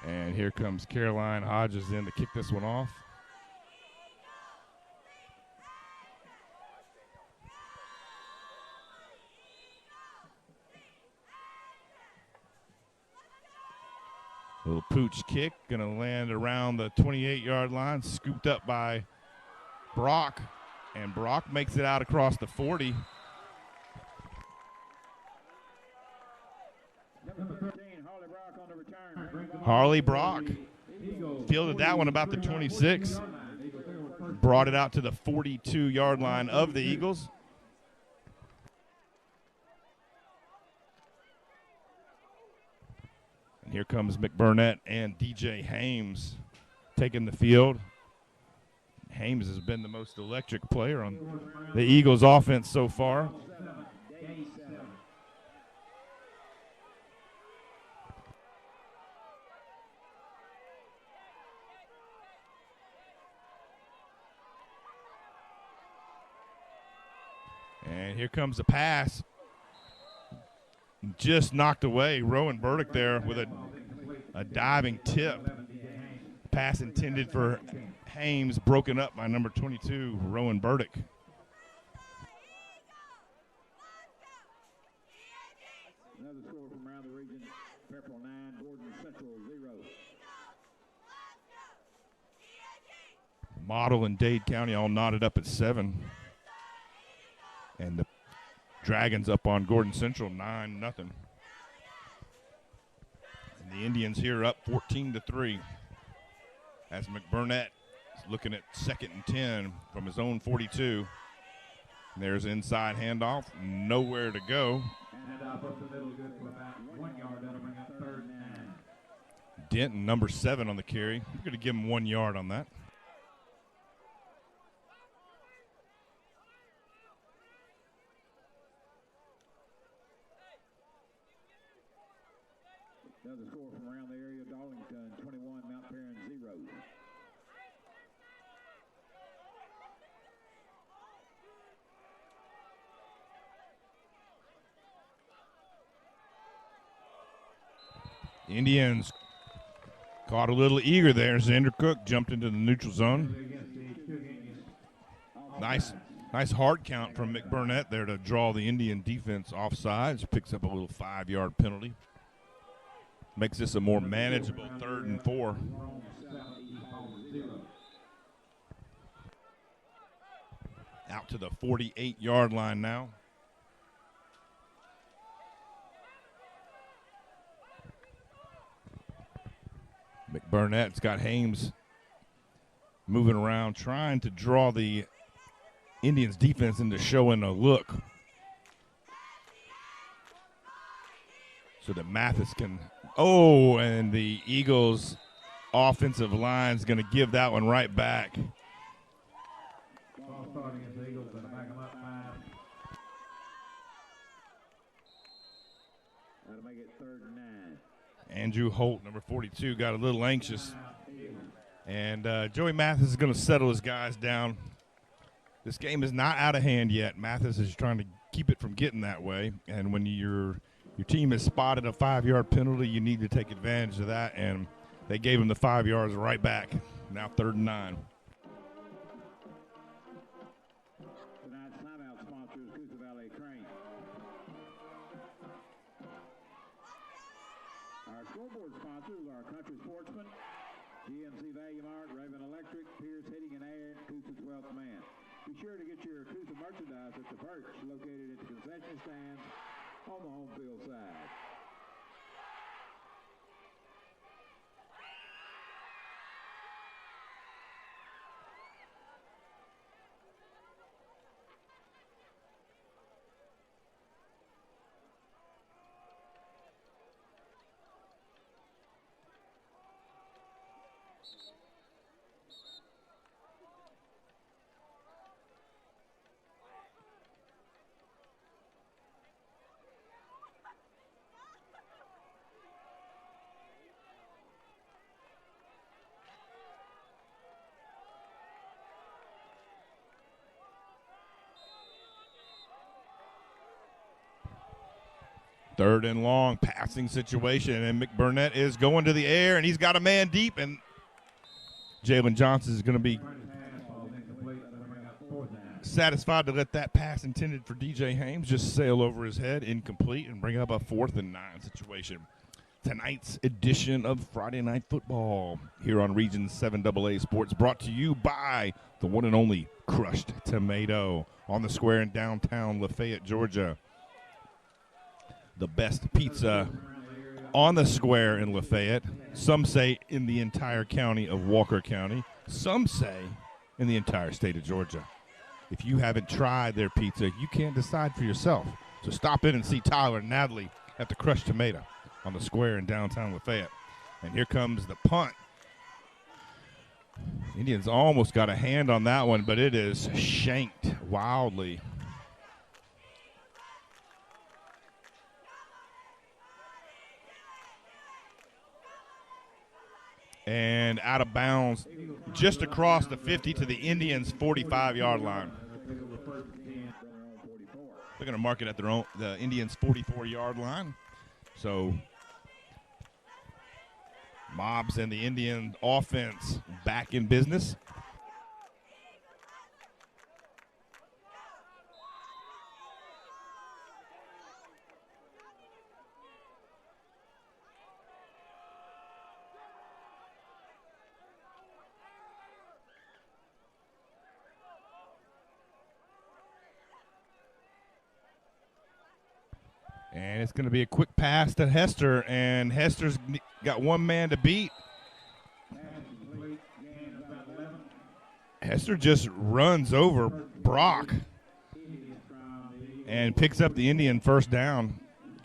And here comes Caroline Hodges in to kick this one off. Little pooch kick, going to land around the 28-yard line, scooped up by Brock, and Brock makes it out across the 40. Harley Brock fielded that one about the 26, brought it out to the 42-yard line of the Eagles. And here comes McBurnett and DJ Hames taking the field. Hames has been the most electric player on the Eagles offense so far. And here comes a pass. Just knocked away. Rowan Burdick there with a diving tip. Pass intended for Hames, broken up by number 22, Rowan Burdick. Another score from around the region. Pepperell 9, Gordon Central 0. Model and Dade County all knotted up at 7. And the Dragons up on Gordon Central 9-0. And the Indians here up 14-3 as McBurnett is looking at 2nd and 10 from his own 42. And there's inside handoff, nowhere to go. Handoff up the middle, good for about 1 yard. That'll bring up 3rd and 9. Denton, number 7 on the carry. We're going to give him 1 yard on that. Another score from around the area, Darlington 21, Mount Perrin 0. Indians caught a little eager there. Xander Cook jumped into the neutral zone. Nice hard count from McBurnett there to draw the Indian defense offsides. Picks up a little 5-yard penalty. Makes this a more manageable 3rd and 4. Out to the 48-yard line now. McBurnett's got Hames moving around, trying to draw the Indians defense into showing a look so that Mathis can, and the Eagles offensive line's going to give that one right back. That'll make it 3rd and 9. Andrew Holt, number 42, got a little anxious. And Joey Mathis is going to settle his guys down. This game is not out of hand yet. Mathis is trying to keep it from getting that way. And when your team has spotted a 5-yard penalty, you need to take advantage of that. And they gave him the 5 yards right back. Now 3rd and 9. Tonight's timeout sponsor is Coosa Valley Crane. Our scoreboard sponsors are Country Sportsman, GMC Value Mart, Raven Electric, Pierce Heating and Air, Coosa's 12th Man. Be sure to get your Coosa merchandise at the Perch, located at the concession stands on the home field side. Third and long, passing situation, and McBurnett is going to the air, and he's got a man deep, and Jalen Johnson is going to be satisfied to let that pass intended for DJ Hames just sail over his head, incomplete, and bring up a 4th and 9 situation. Tonight's edition of Friday Night Football here on Region 7 AA Sports, brought to you by the one and only Crushed Tomato on the square in downtown Lafayette, Georgia. The best pizza on the square in Lafayette. Some say in the entire county of Walker County. Some say in the entire state of Georgia. If you haven't tried their pizza, you can't decide for yourself. So stop in and see Tyler and Natalie at the Crushed Tomato on the square in downtown Lafayette. And here comes the punt. Indians almost got a hand on that one, but it is shanked wildly. And out of bounds just across the 50 to the Indians' 45-yard line. They're going to mark it at the Indians' 44-yard line. So Mobs and the Indian offense back in business. And it's going to be a quick pass to Hester, and Hester's got one man to beat. Hester just runs over Brock and picks up the Indian first down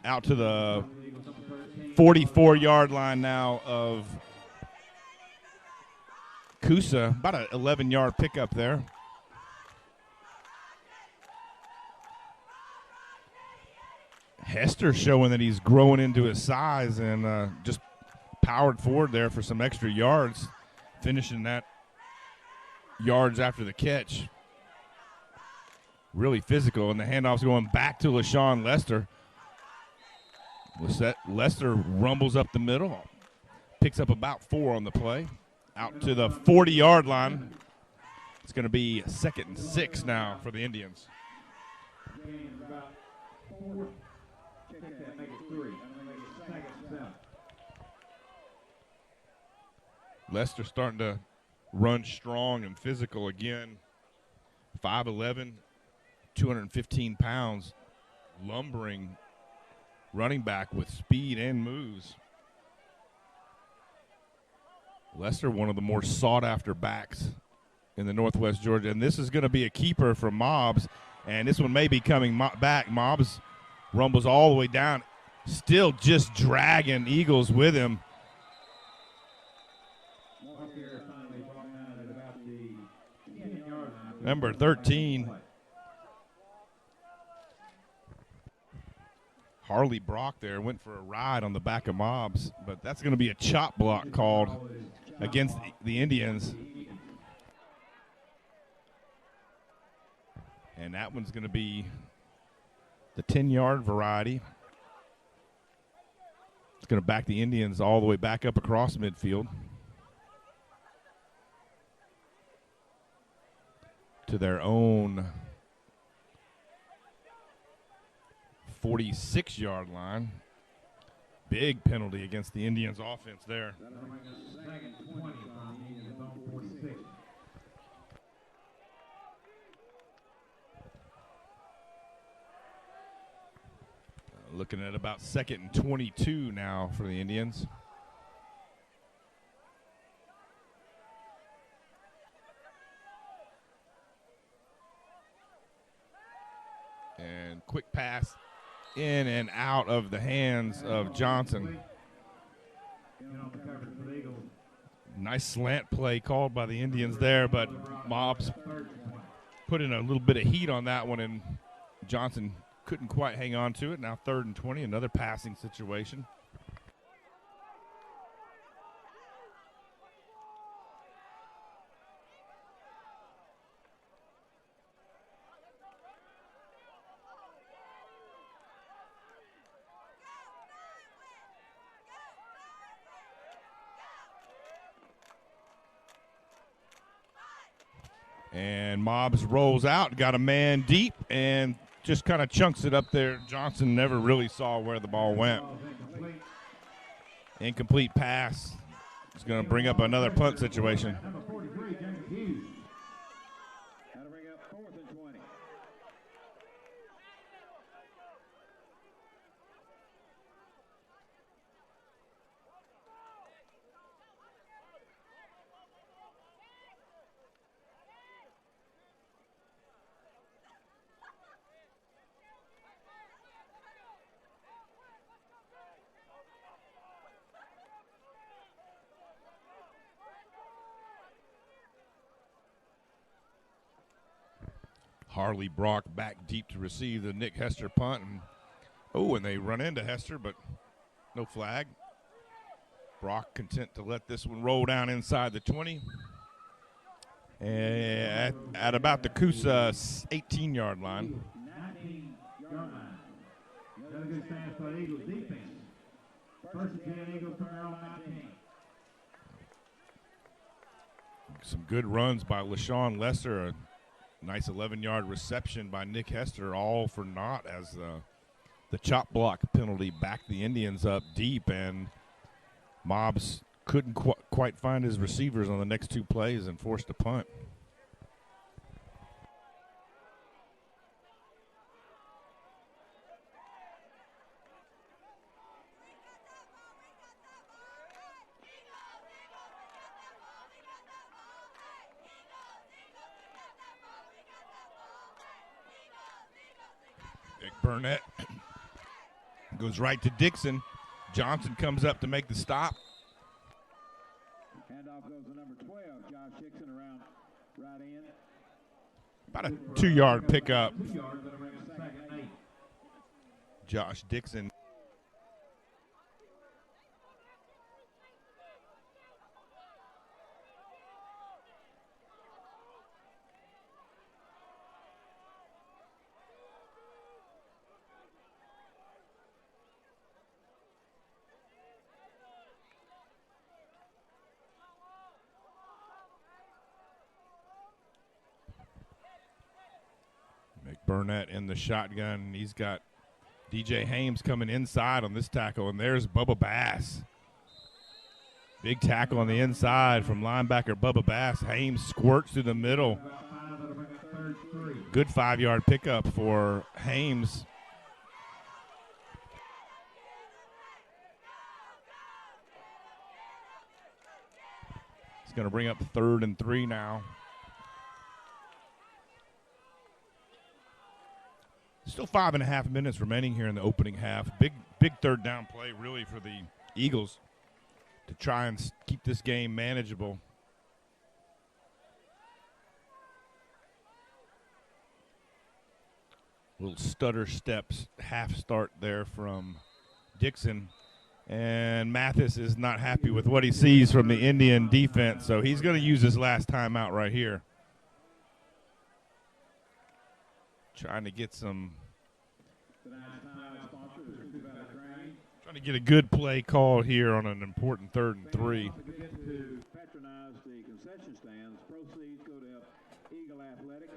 out to the 44-yard line now of Coosa. About an 11-yard pickup there. Hester showing that he's growing into his size and just powered forward there for some extra yards, finishing that yards after the catch. Really physical, and the handoff's going back to LaShawn Lester. Lester rumbles up the middle, picks up about 4 on the play, out to the 40-yard line. It's going to be 2nd and 6 now for the Indians. Lester starting to run strong and physical again. 5'11", 215 pounds, lumbering running back with speed and moves. Lester, one of the more sought-after backs in the Northwest Georgia, and this is going to be a keeper for Mobbs, and this one may be coming back. Mobbs rumbles all the way down, still just dragging Eagles with him. Number 13, Harley Brock there went for a ride on the back of Mobbs, but that's going to be a chop block called against the Indians. And that one's going to be the 10-yard variety. It's going to back the Indians all the way back up across midfield to their own 46-yard line. Big penalty against the Indians offense there. Looking at about 2nd and 22 now for the Indians. And quick pass in and out of the hands of Johnson. Nice slant play called by the Indians there, but Mobbs put in a little bit of heat on that one, and Johnson couldn't quite hang on to it. Now 3rd and 20, another passing situation. And Mobbs rolls out, got a man deep, and just kind of chunks it up there. Johnson never really saw where the ball went. Incomplete pass. It's going to bring up another punt situation. Harley Brock back deep to receive the Nick Hester punt. And they run into Hester, but no flag. Brock content to let this one roll down inside the 20. And at about the Coosa 18-yard line. 19-yard line. Another good stance by the Eagles defense. 1st and 10, Eagles from their own 19. Some good runs by LaShawn Lester. A nice 11-yard reception by Nick Hester, all for naught as the chop block penalty backed the Indians up deep, and Mobbs couldn't quite find his receivers on the next 2 plays and forced a punt. Burnett goes right to Dixon. Johnson comes up to make the stop. Handoff goes to number 12, Josh Dixon around right in. About a 2-yard pickup. 2 yards, that'll bring us second and 8. Josh Dixon. McBurnett in the shotgun. He's got DJ Hames coming inside on this tackle, and there's Bubba Bass. Big tackle on the inside from linebacker Bubba Bass. Hames squirts through the middle. Good 5-yard pickup for Hames. He's going to bring up 3rd and 3 now. Still 5.5 minutes remaining here in the opening half. Big 3rd down play really for the Eagles to try and keep this game manageable. Little stutter steps, half start there from Dixon. And Mathis is not happy with what he sees from the Indian defense, so he's going to use his last timeout right here. Trying to get trying to get a good play call here on an important 3rd and 3. To patronize the concession stands, proceeds go to help Eagle Athletics.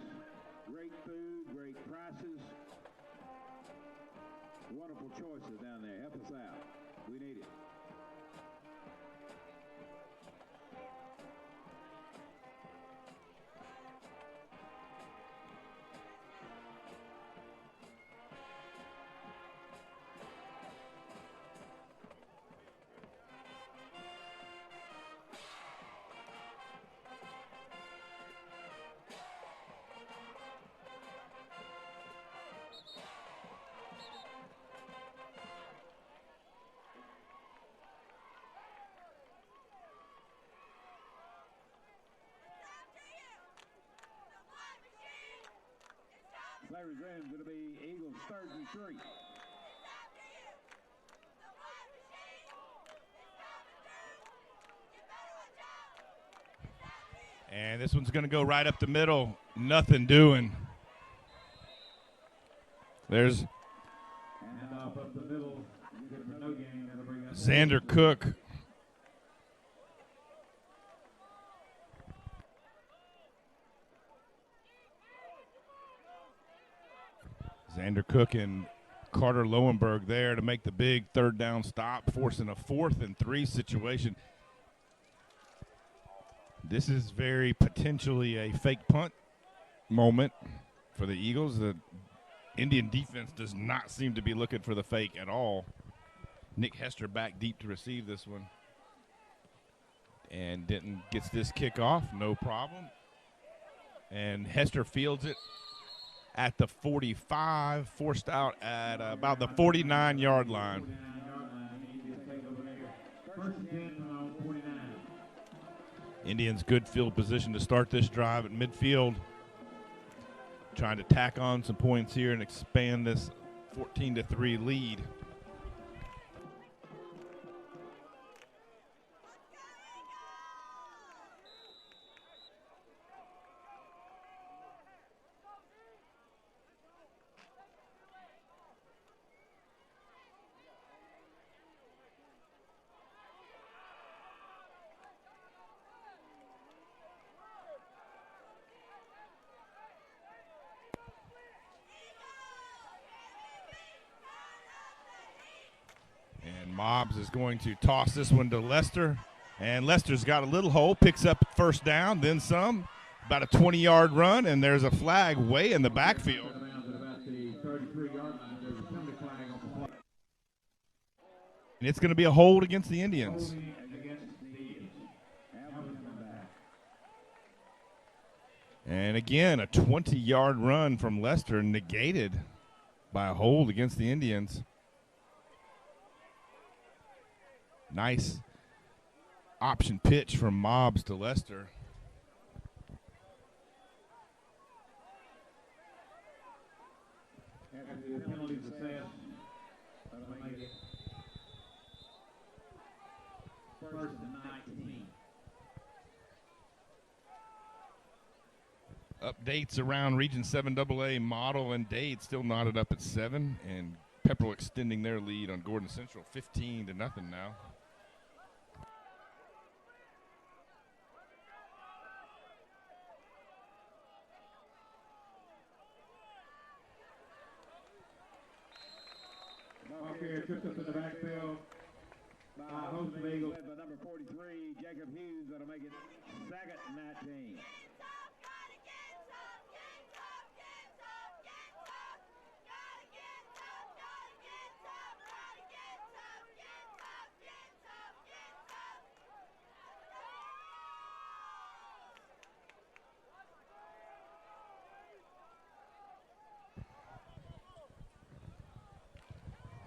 Great food, great prices, wonderful choices down there. Help us out. We need it. Larry Graham's going to be Eagles 3rd and 3. And this one's going to go right up the middle. Nothing doing. There's Up the middle. No gain, that'll bring us Xander Cook. Xander Cook and Carter Lowenberg there to make the big 3rd down stop, forcing a 4th and 3 situation. This is very potentially a fake punt moment for the Eagles. The Indian defense does not seem to be looking for the fake at all. Nick Hester back deep to receive this one. And Denton gets this kick off, no problem. And Hester fields it at the 45, forced out at about the 49-yard line. Indians good field position to start this drive at midfield. Trying to tack on some points here and expand this 14-3 lead. Mobbs is going to toss this one to Lester, and Lester's got a little hole, picks up 1st down, then some, about a 20-yard run, and there's a flag way in the backfield. And it's going to be a hold against the Indians. And again, a 20-yard run from Lester negated by a hold against the Indians. Nice option pitch from Mobbs to Lester. After the penalty success, that'll make it first and 19. Updates around Region 7 AA Model and Dade still knotted up at 7, and Pepperell extending their lead on Gordon Central 15-0 now. Okay, tripped up in the backfield by Host of Eagles. Led by number 43, Jacob Hughes, that'll make it second and 19.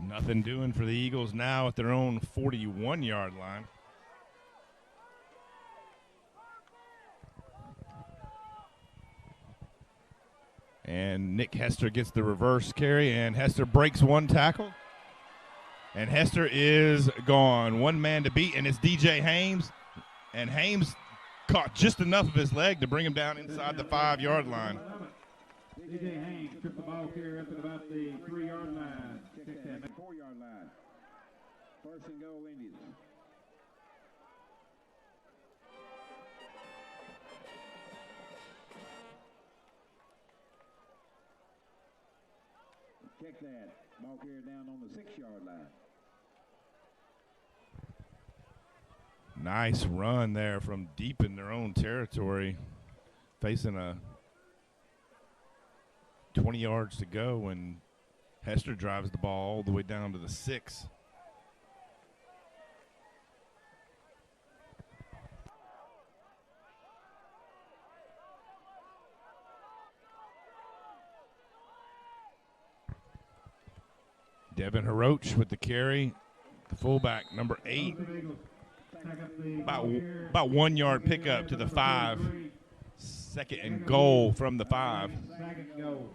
Nothing doing for the Eagles now at their own 41-yard line. And Nick Hester gets the reverse carry, and Hester breaks one tackle. And Hester is gone. One man to beat, and it's DJ Hames. And Hames caught just enough of his leg to bring him down inside the 5-yard line. DJ Haynes tripped the ball carrier up at about the 3-yard line. Check that, 4-yard line. First and goal, Indians. Check that. Ball carrier down on the 6-yard line. Nice run there from deep in their own territory, facing a 20 yards to go, and Hester drives the ball all the way down to the 6. Devin Haroch with the carry, the fullback, number 8. About 1 yard pickup to the 5. Second and goal from the 5. Second goal.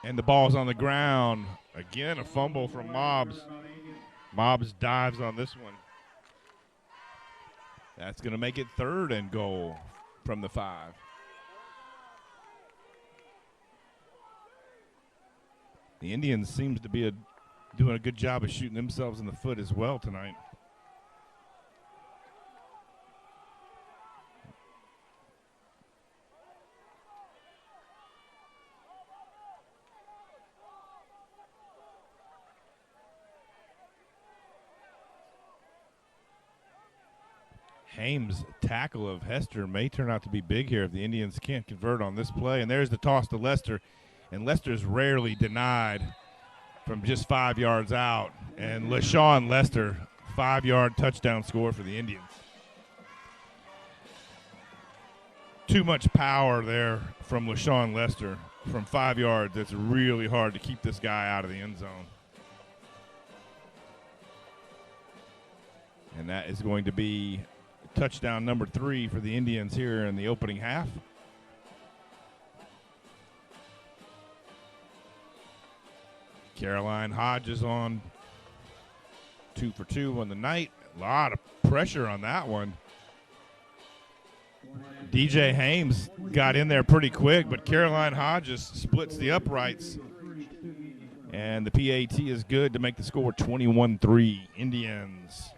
And the ball's on the ground. Again, a fumble from Mobbs. Mobbs dives on this one. That's going to make it 3rd and goal from the 5. The Indians seems to be doing a good job of shooting themselves in the foot as well tonight. Hames' tackle of Hester may turn out to be big here if the Indians can't convert on this play. And there's the toss to Lester. And Lester's rarely denied from just 5 yards out. And LaShawn Lester, 5-yard touchdown score for the Indians. Too much power there from LaShawn Lester. From 5 yards, it's really hard to keep this guy out of the end zone. And that is going to be touchdown number 3 for the Indians here in the opening half. Caroline Hodges on 2 for 2 on the night. A lot of pressure on that one. DJ Hames got in there pretty quick, but Caroline Hodges splits the uprights. And the PAT is good to make the score 21-3 Indians.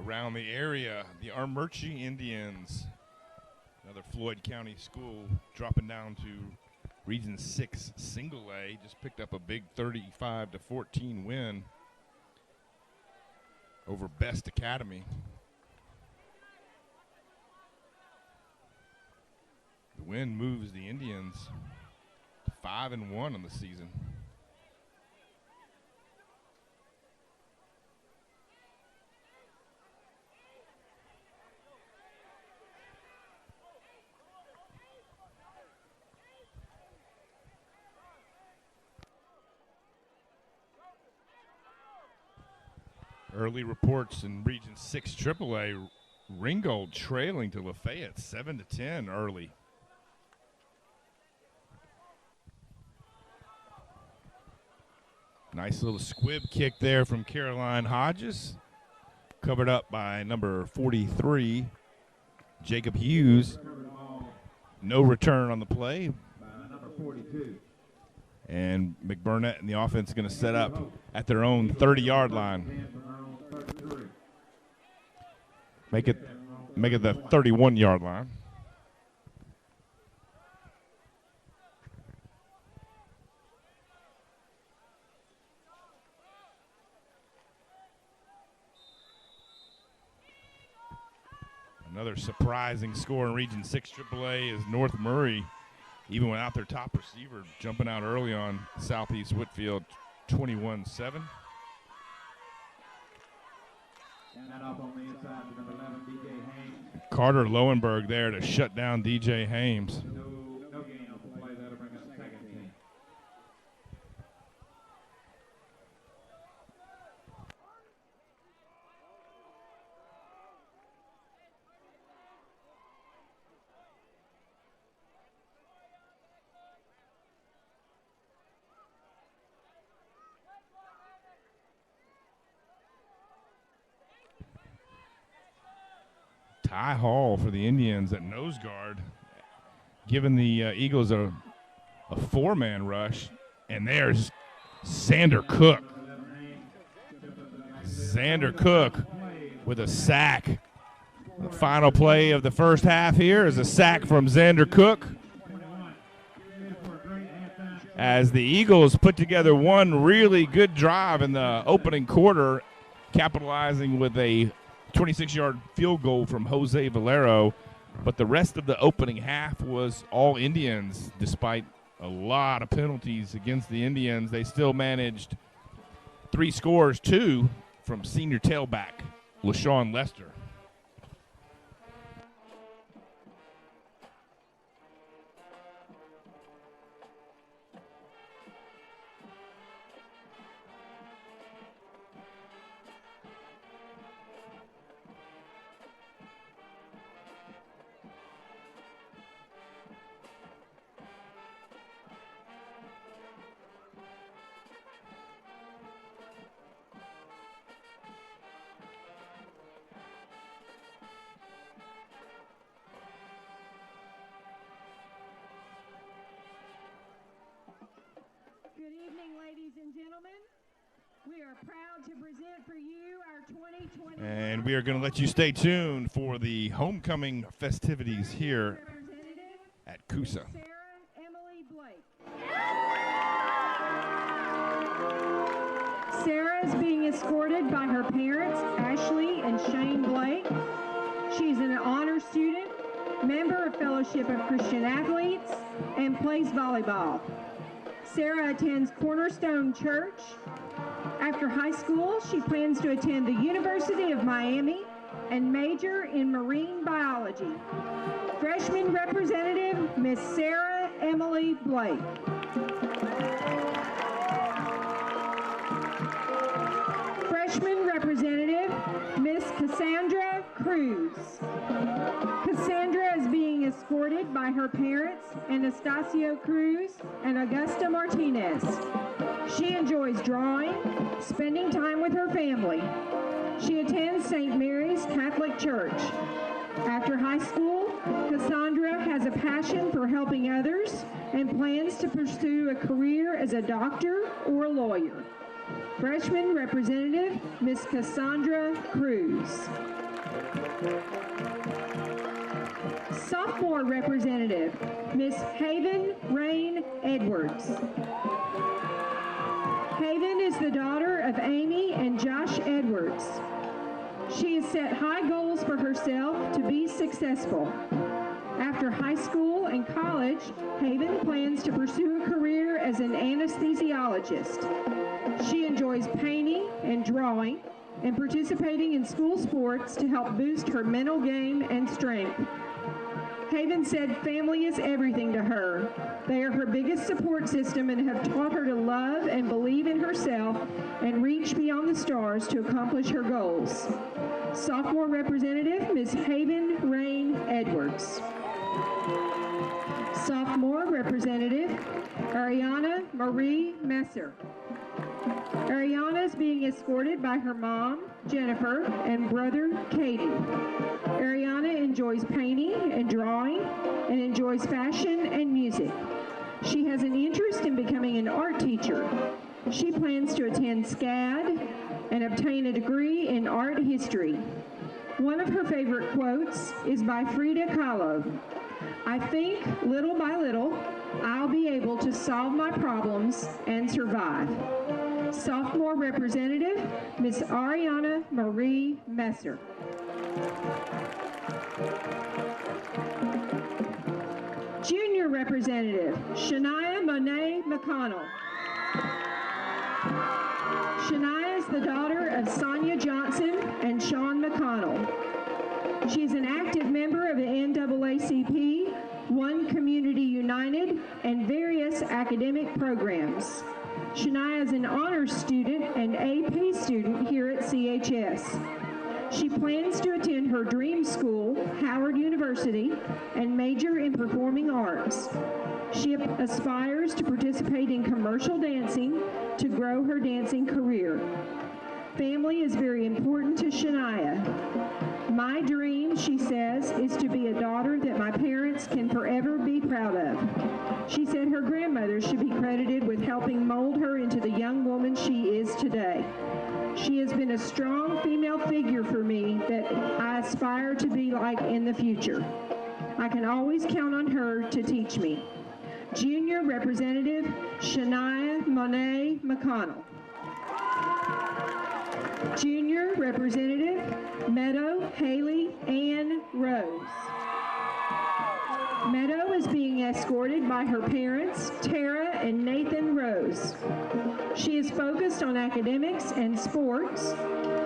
around the area, the Armurchie Indians, another Floyd County school, dropping down to Region 6 Single A, just picked up a big 35-14 win over Best Academy. The win moves the Indians to 5-1 on the season. Early reports in Region 6 AAA, Ringgold trailing to Lafayette 7-10 early. Nice little squib kick there from Caroline Hodges, covered up by number 43, Jacob Hughes. No return on the play. Number 42. And McBurnett and the offense is going to set up at their own 30-yard line. Make it the 31-yard line. Another surprising score in Region 6 AAA is North Murray, even without their top receiver, jumping out early on Southeast Whitfield, 21-7. Carter Lowenberg there to shut down DJ Hames. No gain on the play. That'll bring up second team. Ty Hall for the Indians at nose guard, giving the Eagles a four-man rush. And there's Xander Cook. Xander Cook with a sack. The final play of the first half here is a sack from Xander Cook, as the Eagles put together one really good drive in the opening quarter, capitalizing with a 26-yard field goal from Jose Valero. But the rest of the opening half was all Indians. Despite a lot of penalties against the Indians, they still managed 3 scores, 2 from senior tailback LaShawn Lester. Good evening, ladies and gentlemen. We are proud to present for you our 2020. And we are going to let you stay tuned for the homecoming festivities here at Coosa. Sarah Emily Blake. Sarah is being escorted by her parents, Ashley and Shane Blake. She's an honor student, member of Fellowship of Christian Athletes, and plays volleyball. Sarah attends Cornerstone Church. After high school, she plans to attend the University of Miami and major in marine biology. Freshman representative, Miss Sarah Emily Blake. Freshman representative, Miss Cassandra Cruz. Cassandra is being escorted by her parents, Anastasio Cruz and Augusta Martinez. She enjoys drawing, spending time with her family. She attends St. Mary's Catholic Church. After high school, Cassandra has a passion for helping others and plans to pursue a career as a doctor or lawyer. Freshman representative, Miss Cassandra Cruz. Sophomore representative, Miss Haven Rain Edwards. Haven is the daughter of Amy and Josh Edwards. She has set high goals for herself to be successful. After high school and college, Haven plans to pursue a career as an anesthesiologist. She enjoys painting and drawing and participating in school sports to help boost her mental game and strength. Haven said family is everything to her. They are her biggest support system and have taught her to love and believe in herself and reach beyond the stars to accomplish her goals. Sophomore representative, Ms. Haven Rain Edwards. Sophomore representative, Ariana Marie Messer. Ariana is being escorted by her mom, Jennifer, and brother, Caden. Ariana enjoys painting and drawing and enjoys fashion and music. She has an interest in becoming an art teacher. She plans to attend SCAD and obtain a degree in art history. One of her favorite quotes is by Frida Kahlo. "I think little by little, I'll be able to solve my problems and survive." Sophomore representative, Miss Ariana Marie Messer. Junior representative, Shania Monet McConnell. Shania is the daughter of Sonia Johnson and Sean McConnell. She is an active member of the NAACP, One Community United, and various academic programs. Shania is an honors student and AP student here at CHS. She plans to attend her dream school, Howard University, and major in performing arts. She aspires to participate in commercial dancing to grow her dancing career. Family is very important to Shania. "My dream," she says, "is to be a daughter that my parents can forever be proud of." She said her grandmother should be credited with helping mold her into the young woman she is today. "She has been a strong female figure for me that I aspire to be like in the future. I can always count on her to teach me." Junior representative, Shania Monet McConnell. Junior representative, Meadow Haley Ann Rose. Meadow is being escorted by her parents, Tara and Nathan Rose. She is focused on academics and sports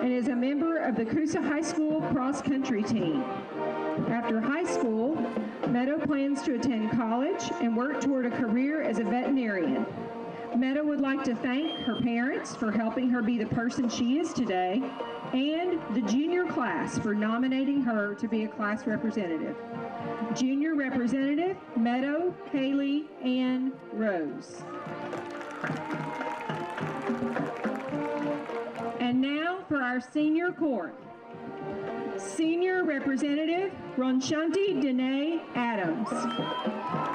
and is a member of the Coosa High School cross-country team. After high school, Meadow plans to attend college and work toward a career as a veterinarian. Meadow would like to thank her parents for helping her be the person she is today, and the junior class for nominating her to be a class representative. Junior representative, Meadow Haley Ann Rose. And now for our senior court. Senior representative, Ronshanti Dene Adams.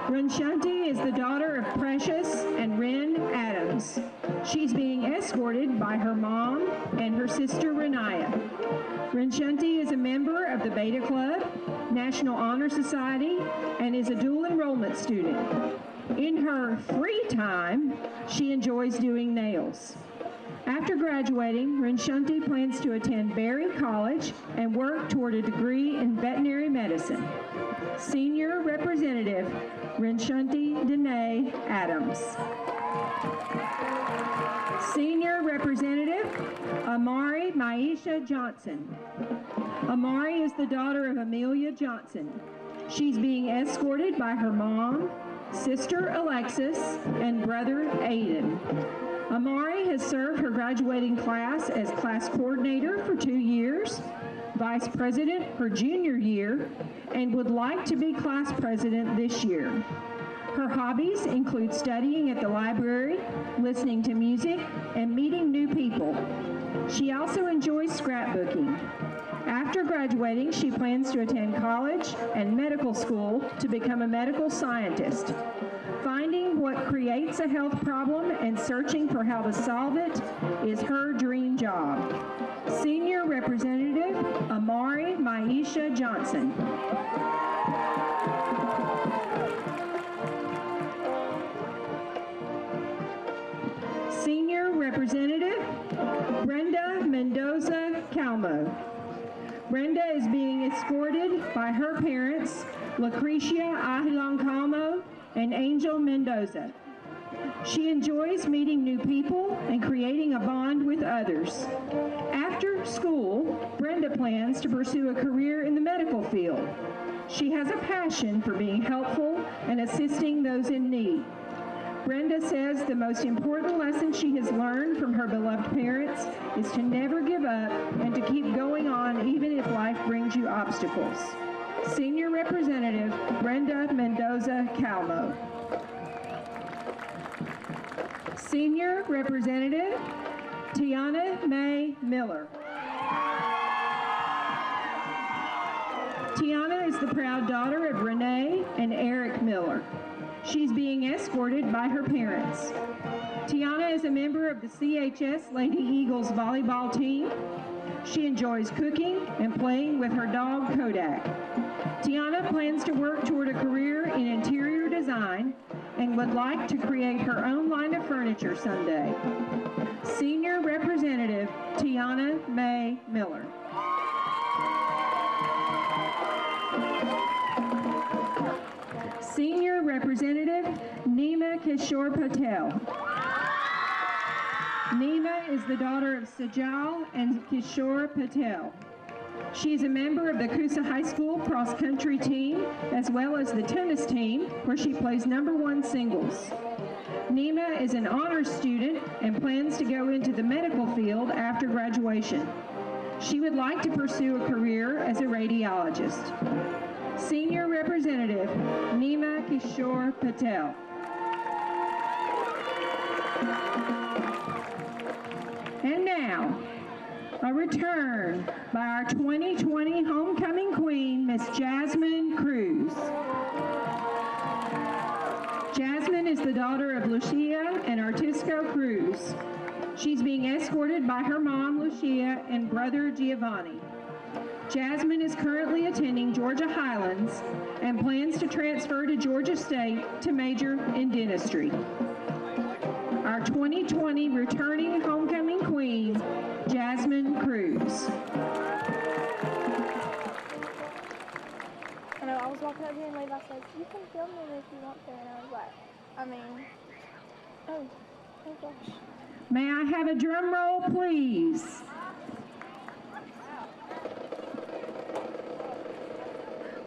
Ronshanti is the daughter of Precious and Ren Adams. She's being escorted by her mom and her sister Renaya. Ronshanti is a member of the Beta Club, National Honor Society, and is a dual enrollment student. In her free time, she enjoys doing nails. After graduating, Ronshanti plans to attend Berry College and work toward a degree in veterinary medicine. Senior representative, Ronshanti Dene Adams. Senior representative, Amari Maisha Johnson. Amari is the daughter of Amelia Johnson. She's being escorted by her mom, sister Alexis, and brother Aiden. Amari has served her graduating class as class coordinator for 2 years, vice president her junior year, and would like to be class president this year. Her hobbies include studying at the library, listening to music, and meeting new people. She also enjoys scrapbooking. After graduating, she plans to attend college and medical school to become a medical scientist. Finding what creates a health problem and searching for how to solve it is her dream job. Senior Representative Amari Maisha Johnson. Senior Representative Brenda Mendoza Calmo. Brenda is being escorted by her parents, Lucretia Ahilan Calmo and Angel Mendoza. She enjoys meeting new people and creating a bond with others. After school, Brenda plans to pursue a career in the medical field. She has a passion for being helpful and assisting those in need. Brenda says the most important lesson she has learned from her beloved parents is to never give up and to keep going on even if life brings you obstacles. Senior Representative Brenda Mendoza Calmo. Senior Representative Tiana Mae Miller. Tiana is the proud daughter of Renee and Eric Miller. She's being escorted by her parents. Tiana is a member of the CHS Lady Eagles volleyball team. She enjoys cooking and playing with her dog Kodak. Tiana plans to work toward a career in interior design and would like to create her own line of furniture someday. Senior Representative Tiana Mae Miller. Senior Representative Nima Kishore Patel. Nima is the daughter of Sajal and Kishore Patel. She is a member of the Coosa High School cross-country team, as well as the tennis team, where she plays #1 singles. Nima is an honors student and plans to go into the medical field after graduation. She would like to pursue a career as a radiologist. Senior Representative Nima Kishore Patel. And now, a return by our 2020 homecoming queen, Miss Jasmine Cruz. Jasmine is the daughter of Lucia and Artisco Cruz. She's being escorted by her mom, Lucia, and brother, Giovanni. Jasmine is currently attending Georgia Highlands and plans to transfer to Georgia State to major in dentistry. Our 2020 returning homecoming queen, Jasmine Cruz. I know, I was walking up here and Levi said, "You can film me if you want to," and I was like, oh gosh. May I have a drum roll, please?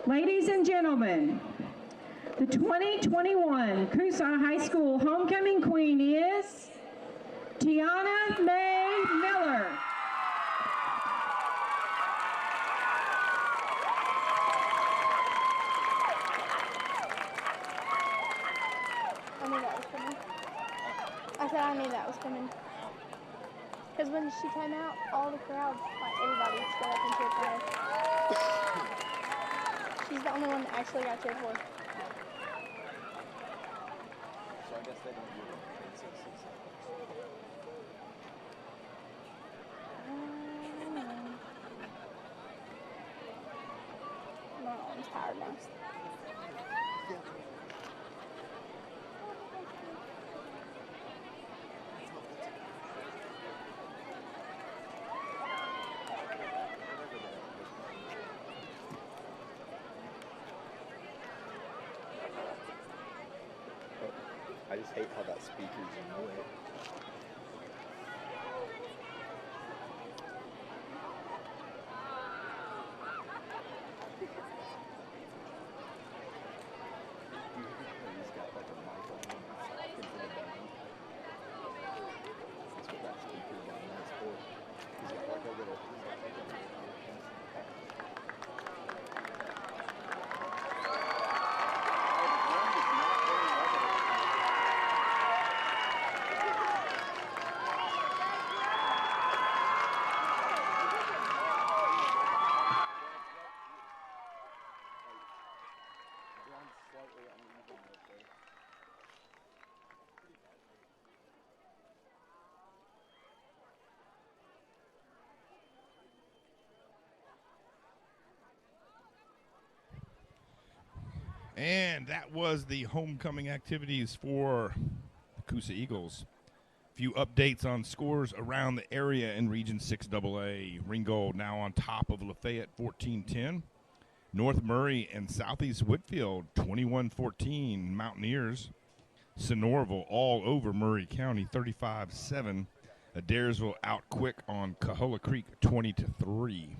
Ladies and gentlemen, the 2021 Coosa High School homecoming queen is Tiana Mae Miller. I knew that was coming. I said I knew that was coming. Because when she came out, all the crowd, like everybody stood up and cheered for her. She's the only one that actually got cheered for. So I guess they don't do it. My arm's tired now. I just hate how that speaker's in the way. He's got like a mic on him talking to the band. That's what that speaker's on there for. He's got like a little slightly uneven right there. And that was the homecoming activities for the Coosa Eagles. Few updates on scores around the area in Region 6AA. Ringgold now on top of Lafayette 14-10. North Murray and Southeast Whitfield 21-14. Mountaineers, Sonoraville all over Murray County 35-7. Adairsville out quick on Cahola Creek 20-3.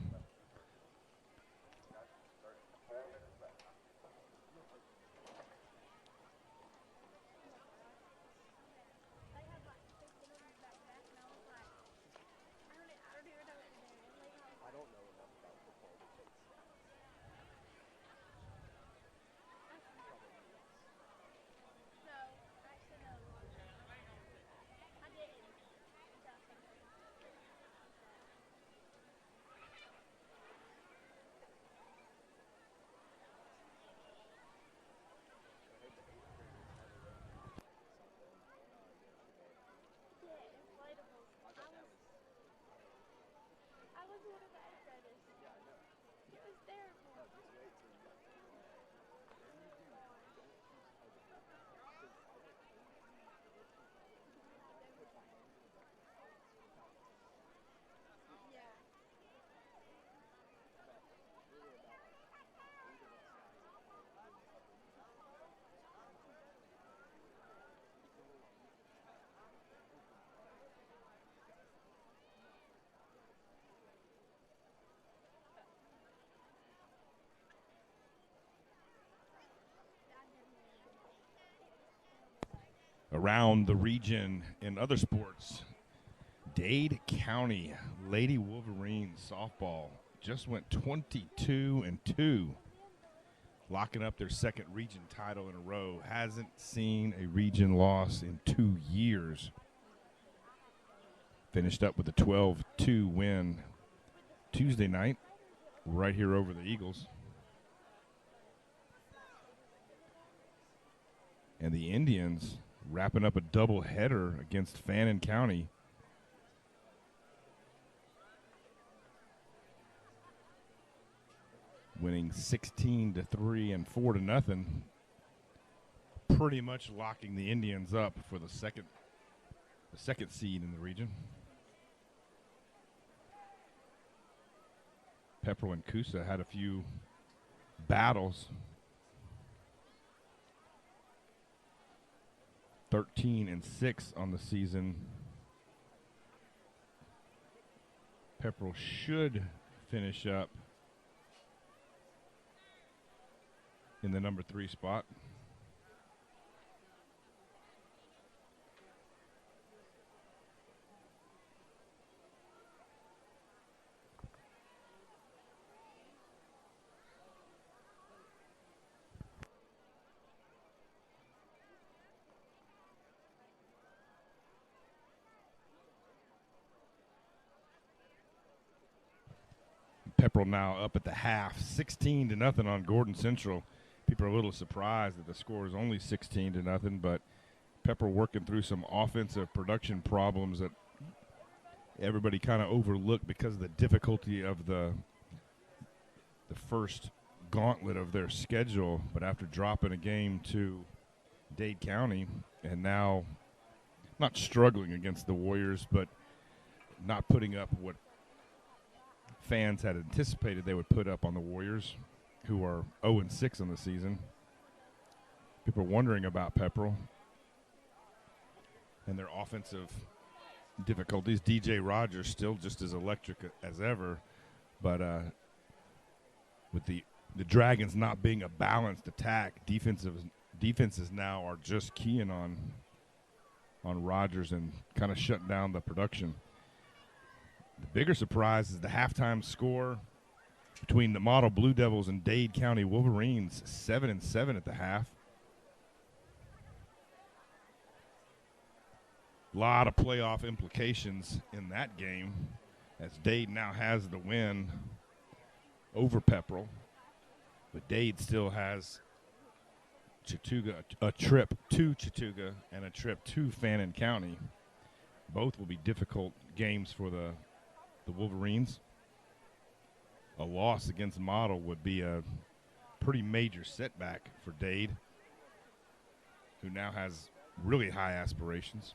Around the region in other sports, Dade County Lady Wolverines softball just went 22-2, locking up their second region title in a row. Hasn't seen a region loss in 2 years. Finished up with a 12-2 win Tuesday night right here over the Eagles. And the Indians wrapping up a doubleheader against Fannin County. Winning 16-3 and 4-0. Pretty much locking the Indians up for the second seed in the region. Pepperell and Coosa had a few battles. 13-6 on the season. Pepperell should finish up in the number 3 spot. Pepperell now up at the half, 16-0 on Gordon Central. People are a little surprised that the score is only 16-0, but Pepperell working through some offensive production problems that everybody kind of overlooked because of the difficulty of the first gauntlet of their schedule. But after dropping a game to Dade County and now not struggling against the Warriors, but not putting up what fans had anticipated they would put up on the Warriors, who are 0-6 on the season. People are wondering about Pepperell and their offensive difficulties. DJ Rogers still just as electric as ever, but with the Dragons not being a balanced attack, defenses now are just keying on Rogers and kind of shutting down the production. The bigger surprise is the halftime score between the Model Blue Devils and Dade County Wolverines, 7-7 at the half. A lot of playoff implications in that game, as Dade now has the win over Pepperell. But Dade still has Chattooga, a trip to Chattooga and a trip to Fannin County. Both will be difficult games for the Wolverines. A loss against Model would be a pretty major setback for Dade, who now has really high aspirations.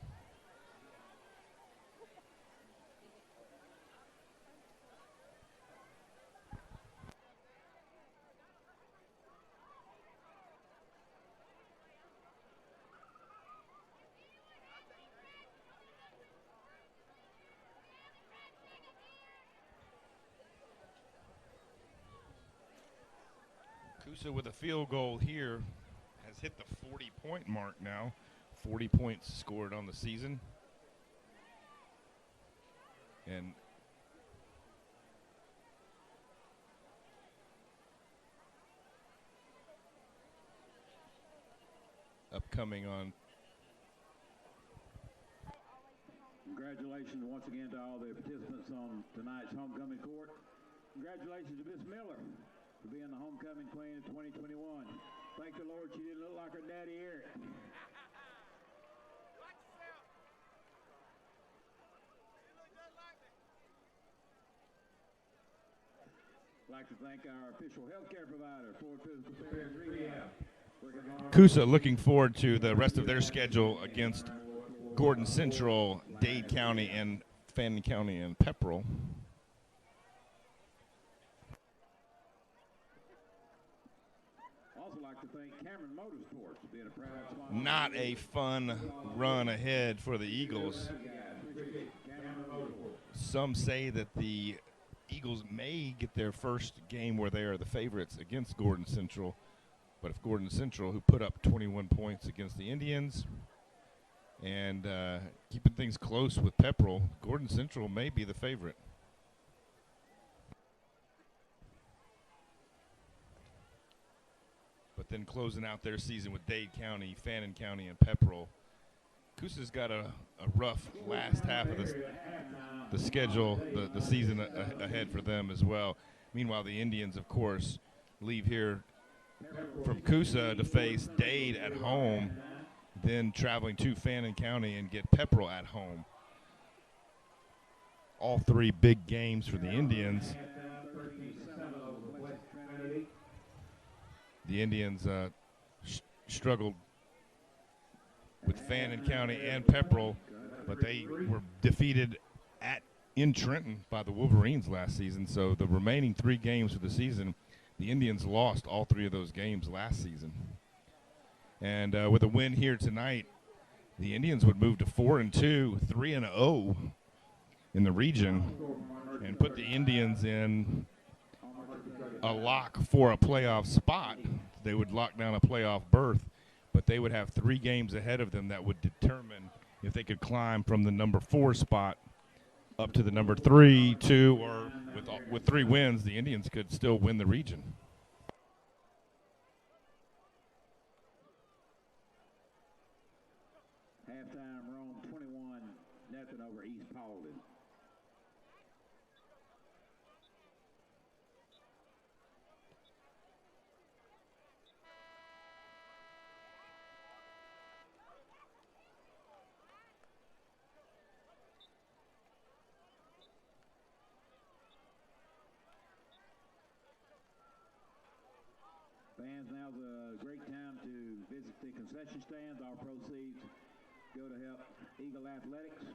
Coosa with a field goal here has hit the 40-point mark now. 40 points scored on the season. And upcoming on. Congratulations once again to all the participants on tonight's homecoming court. Congratulations to Miss Miller for being the homecoming queen of 2021. Thank the Lord she didn't look like her daddy Eric. I'd like to thank our official health care provider, Ford Physical Therapy Rehab. Coosa looking forward to the rest of their schedule against Gordon Central, Dade County, and Fannin County and Pepperell. Also like to thank Cameron Motorsports for being a proud sponsor. Not a fun run ahead for the Eagles. Some say that the Eagles may get their first game where they are the favorites against Gordon Central. But if Gordon Central, who put up 21 points against the Indians, and keeping things close with Pepperell, Gordon Central may be the favorite. But then closing out their season with Dade County, Fannin County, and Pepperell. Coosa's got a rough last half of the schedule, the season ahead for them as well. Meanwhile, the Indians, of course, leave here from Coosa to face Dade at home, then traveling to Fannin County and get Pepperell at home. All three big games for the Indians. The Indians struggled with Fannin County and Pepperell, but they were defeated in Trenton by the Wolverines last season. So the remaining 3 games for the season, the Indians lost all 3 of those games last season. And with a win here tonight, the Indians would move to 4-2, 3-0 in the region, and put the Indians in a lock for a playoff spot. They would lock down a playoff berth, but they would have 3 games ahead of them that would determine if they could climb from the number 4 spot up to the number 3, 2, or with 3 wins, the Indians could still win the region. Halftime, Rome 21-0 over East Paulding. Fans, now's a great time to visit the concession stands. All proceeds go to help Eagle Athletics.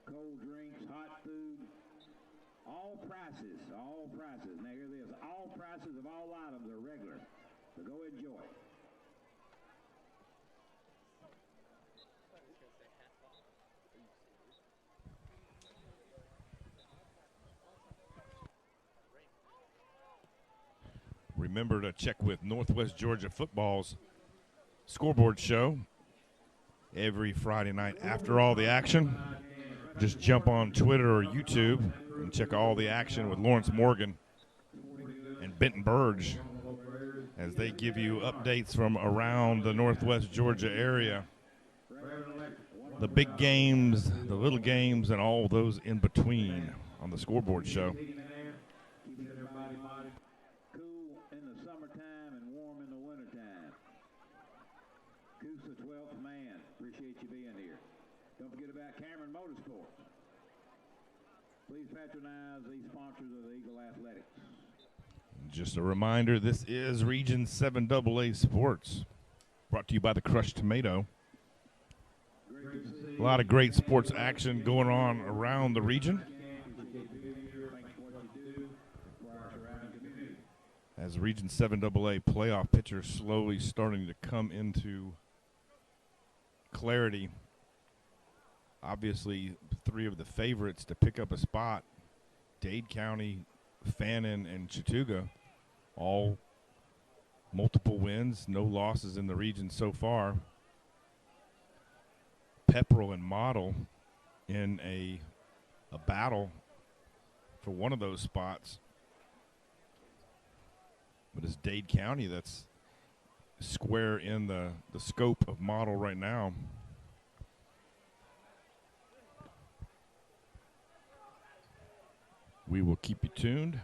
Cold drinks, hot food, all prices, all prices. Now hear this, all prices of all items are regular, so go enjoy. Remember to check with Northwest Georgia Football's scoreboard show every Friday night after all the action. Just jump on Twitter or YouTube and check all the action with Lawrence Morgan and Benton Burge as they give you updates from around the Northwest Georgia area. The big games, the little games, and all those in between on the scoreboard show. Coosa 12th man. Appreciate you being here. Don't forget about Cameron Motorsports. Please patronize these sponsors of the Eagle Athletics. Just a reminder, this is Region 7 AA Sports, brought to you by the Crushed Tomato. A lot of great sports action going on around the region, as Region 7 AA playoff picture slowly starting to come into clarity. Obviously, three of the favorites to pick up a spot, Dade County, Fannin, and Chattooga, all multiple wins, no losses in the region so far. Pepperell and Model in a battle for one of those spots. But it's Dade County that's square in the scope of Model right now. We will keep you tuned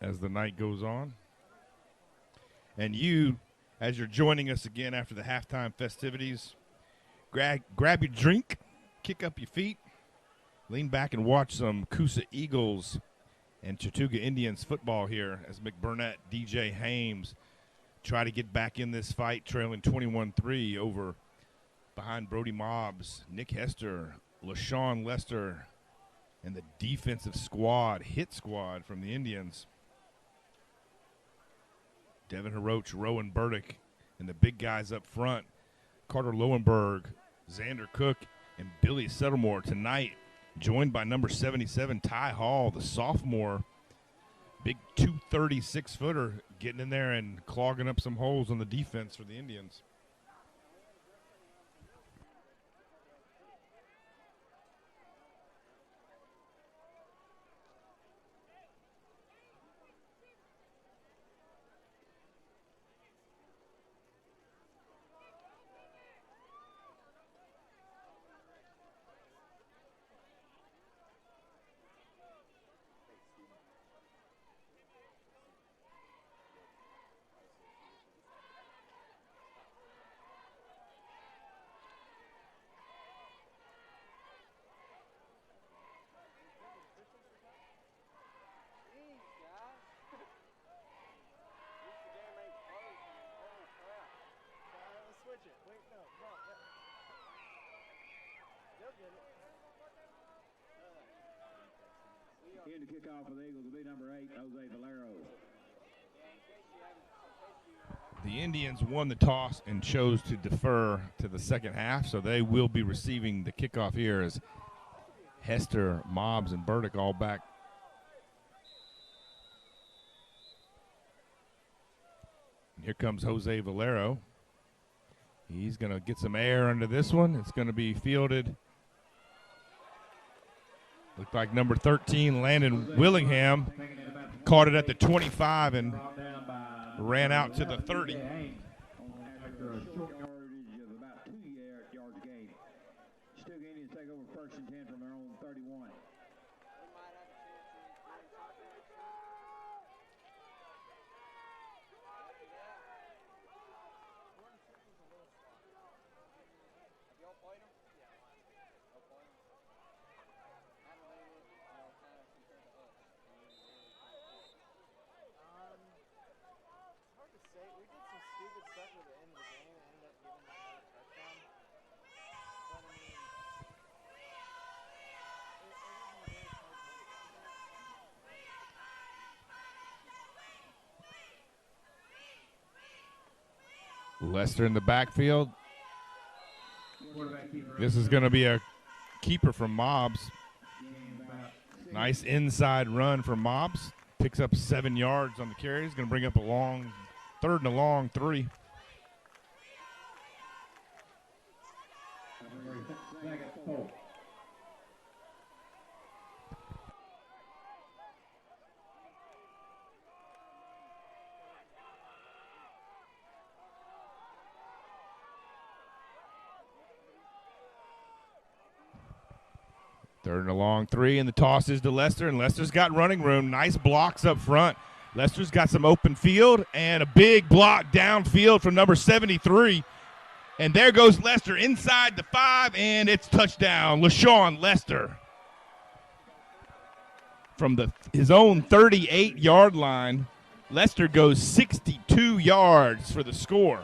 as the night goes on. And you, as you're joining us again after the halftime festivities, grab your drink, kick up your feet, lean back and watch some Coosa Eagles and Chattooga Indians football here as McBurnett, DJ Hames try to get back in this fight, trailing 21-3 over behind Brody Mobbs, Nick Hester, LaShawn Lester, and the defensive squad, hit squad from the Indians. Devin Hiroch, Rowan Burdick, and the big guys up front, Carter Lowenberg, Xander Cook, and Billy Settlemore tonight, joined by number 77, Ty Hall, the sophomore, big 236-footer, getting in there and clogging up some holes on the defense for the Indians. In to kick off for the Eagles will be number 8, Jose Valero. The Indians won the toss and chose to defer to the second half, so they will be receiving the kickoff here as Hester, Mobbs, and Burdick all back. And here comes Jose Valero. He's going to get some air under this one. It's going to be fielded. Looked like number 13, Landon Willingham, caught it at the 25 and ran out to the 30. After a short yardage of about 2 yards gain. Chattooga Indians take over 1st and 10 from their own 31. Lester in the backfield. This is going to be a keeper from Mobbs. Nice inside run from Mobbs. Picks up 7 yards on the carry. He's going to bring up a long 3rd and a long 3. Third and a long 3, and the toss is to Lester, and Lester's got running room. Nice blocks up front. Lester's got some open field, and a big block downfield from number 73. And there goes Lester inside the 5, and it's touchdown. LaShawn Lester from his own 38-yard line. Lester goes 62 yards for the score.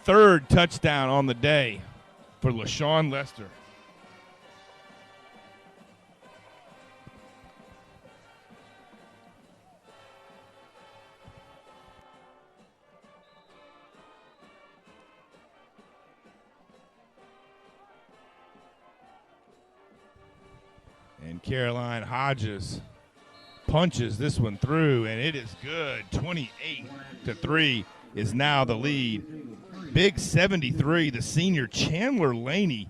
Third touchdown on the day for LaShawn Lester. And Caroline Hodges punches this one through, and it is good. 28-3 is now the lead. Big 73, the senior Chandler Laney,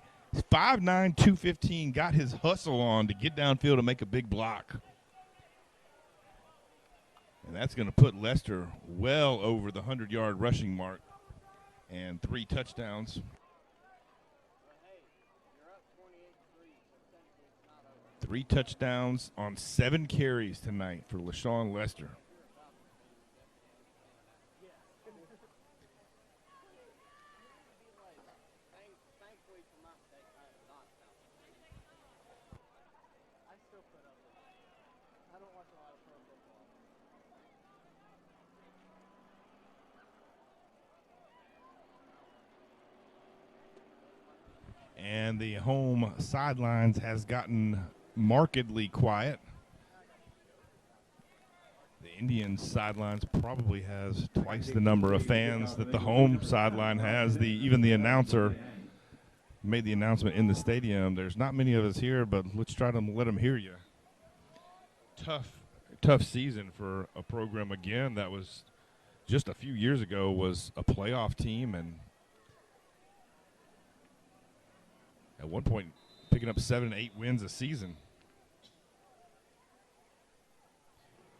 5'9", 215, got his hustle on to get downfield to make a big block. And that's going to put Lester well over the 100-yard rushing mark and 3 touchdowns. 3 touchdowns on 7 carries tonight for LaShawn Lester. And the home sidelines has gotten markedly quiet. The Indians sidelines probably has twice the number of fans that the home sideline has. Even the announcer made the announcement in the stadium. There's not many of us here, but let's try to let them hear you. Tough season for a program again that was just a few years ago was a playoff team, and at one point picking up 7 8 wins a season.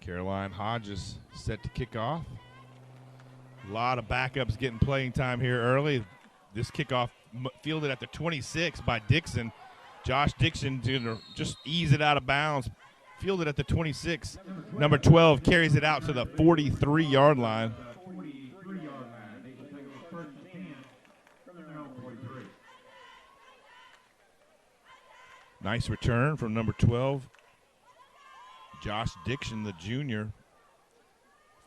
Caroline Hodges set to kick off. A lot of backups getting playing time here early. This kickoff fielded at the 26 by Dixon. Josh Dixon to just ease it out of bounds. Fielded at the 26. Number 12 carries it out to the 43-yard line. Nice return from number 12. Josh Dixon, the junior,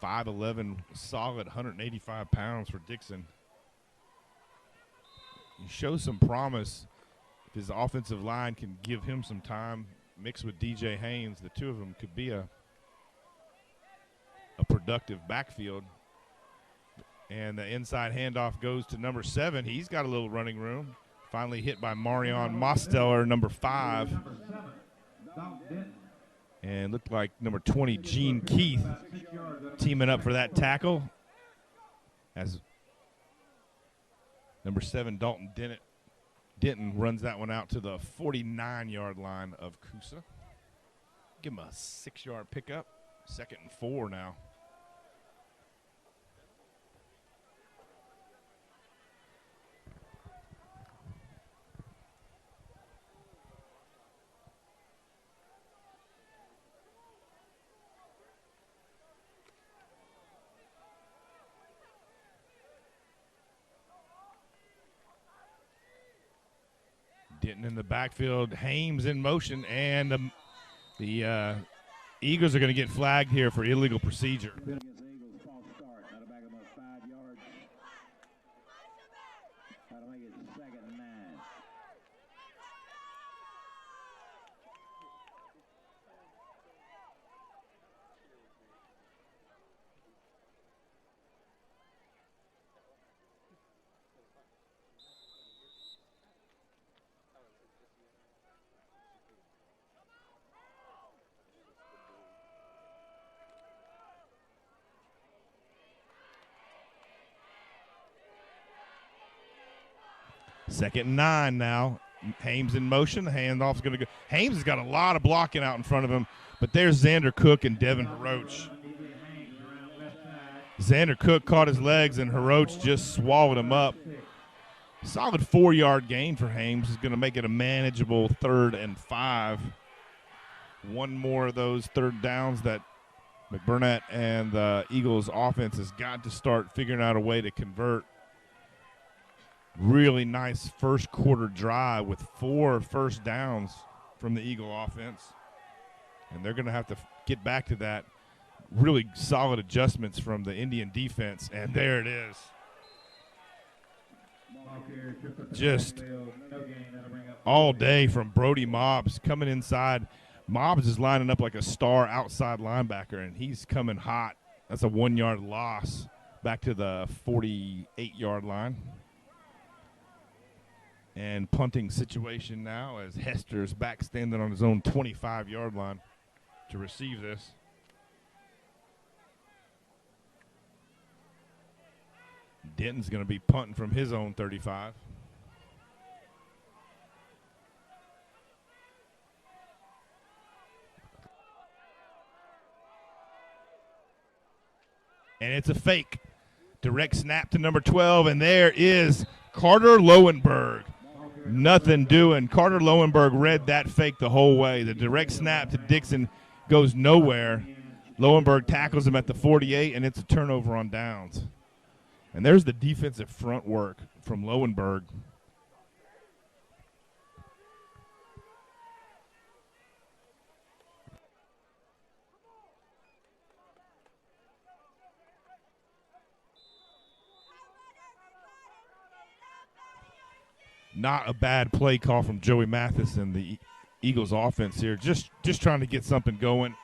5'11", solid, 185 pounds for Dixon. He shows some promise. If his offensive line can give him some time, mixed with DJ Haynes, the two of them could be a productive backfield. And the inside handoff goes to number 7. He's got a little running room. Finally hit by Marion Mosteller, number 5. And looked like number 20, Gene Keith, teaming up for that tackle. As number 7, Dalton Denton runs that one out to the 49-yard line of Coosa. Give him a 6-yard pickup. 2nd and 4 now. Denton in the backfield, Hames in motion, and the Eagles are going to get flagged here for illegal procedure. Second and 9 now. Hames in motion. The handoff's going to go. Hames has got a lot of blocking out in front of him, but there's Xander Cook and Devin Heroach. Xander Cook caught his legs, and Heroach just swallowed him up. Solid 4-yard gain for Hames is going to make it a manageable 3rd and 5. One more of those third downs that McBurnett and the Eagles offense has got to start figuring out a way to convert. Really nice first quarter drive with 4 first downs from the Eagle offense. And they're going to have to get back to that. really solid adjustments from the Indian defense, and there it is. Just all day from Brody Mobbs coming inside. Mobbs is lining up like a star outside linebacker, and he's coming hot. That's a 1-yard loss back to the 48-yard line. And punting situation now as Hester's back standing on his own 25-yard line to receive this. Denton's going to be punting from his own 35. And it's a fake. Direct snap to number 12, and there is Carter Lowenberg. Nothing doing. Carter Lowenberg read that fake the whole way. The direct snap to Dixon goes nowhere. Lowenberg tackles him at the 48, and it's a turnover on downs. And there's the defensive front work from Lowenberg. Not a bad play call from Joey Matheson, the Eagles offense here. Just trying to get something going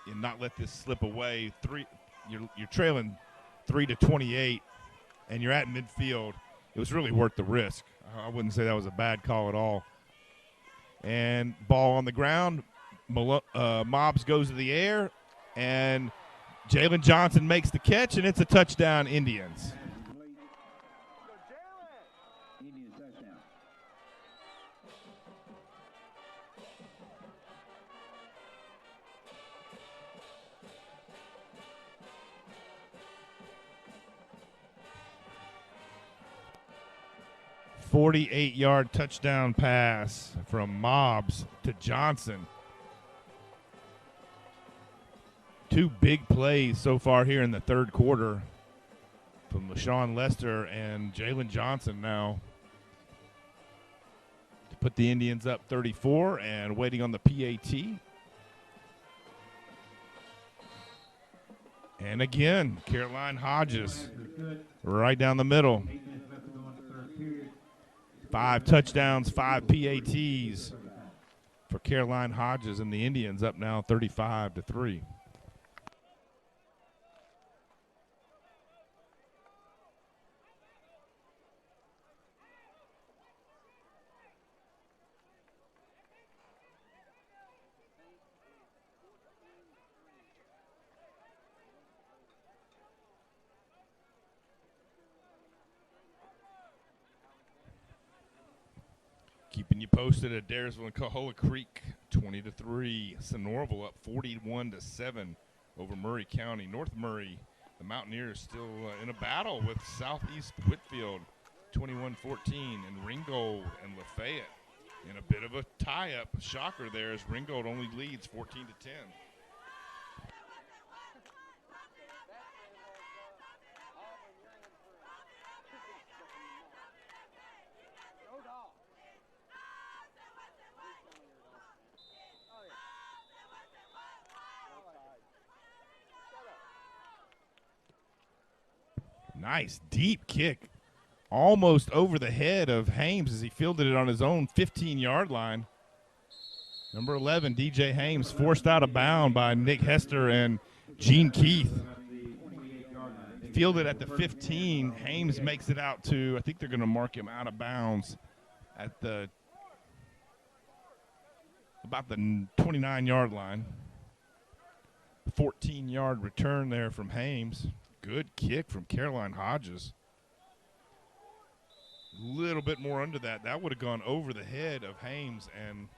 and not let this slip away. You're trailing 3-28, and you're at midfield. It was really worth the risk. I wouldn't say that was a bad call at all. And ball on the ground. Mobbs goes to the air, and Jalen Johnson makes the catch, and it's a touchdown, Indians. Indian touchdown. .48-yard touchdown pass from Mobbs to Johnson. Two big plays so far here in the third quarter from LaShawn Lester and Jalen Johnson now to put the Indians up 34 and waiting on the PAT. And again, Caroline Hodges right down the middle. 5 touchdowns, 5 PATs for Caroline Hodges, and the Indians up now 35-3. Keeping you posted at Daresville and Cahola Creek, 20-3. Sonoraville up 41-7 over Murray County. North Murray, the Mountaineers still in a battle with Southeast Whitfield, 21-14, and Ringgold and Lafayette in a bit of a tie-up. Shocker there as Ringgold only leads 14-10. Nice deep kick, almost over the head of Hames as he fielded it on his own 15-yard line. Number 11, DJ Hames, forced out of bound by Nick Hester and Gene Keith. Fielded at the 15. Hames makes it out to, I think they're going to mark him out of bounds at about the 29-yard line. 14-yard return there from Hames. Good kick from Caroline Hodges. A little bit more under that. That would have gone over the head of Hames and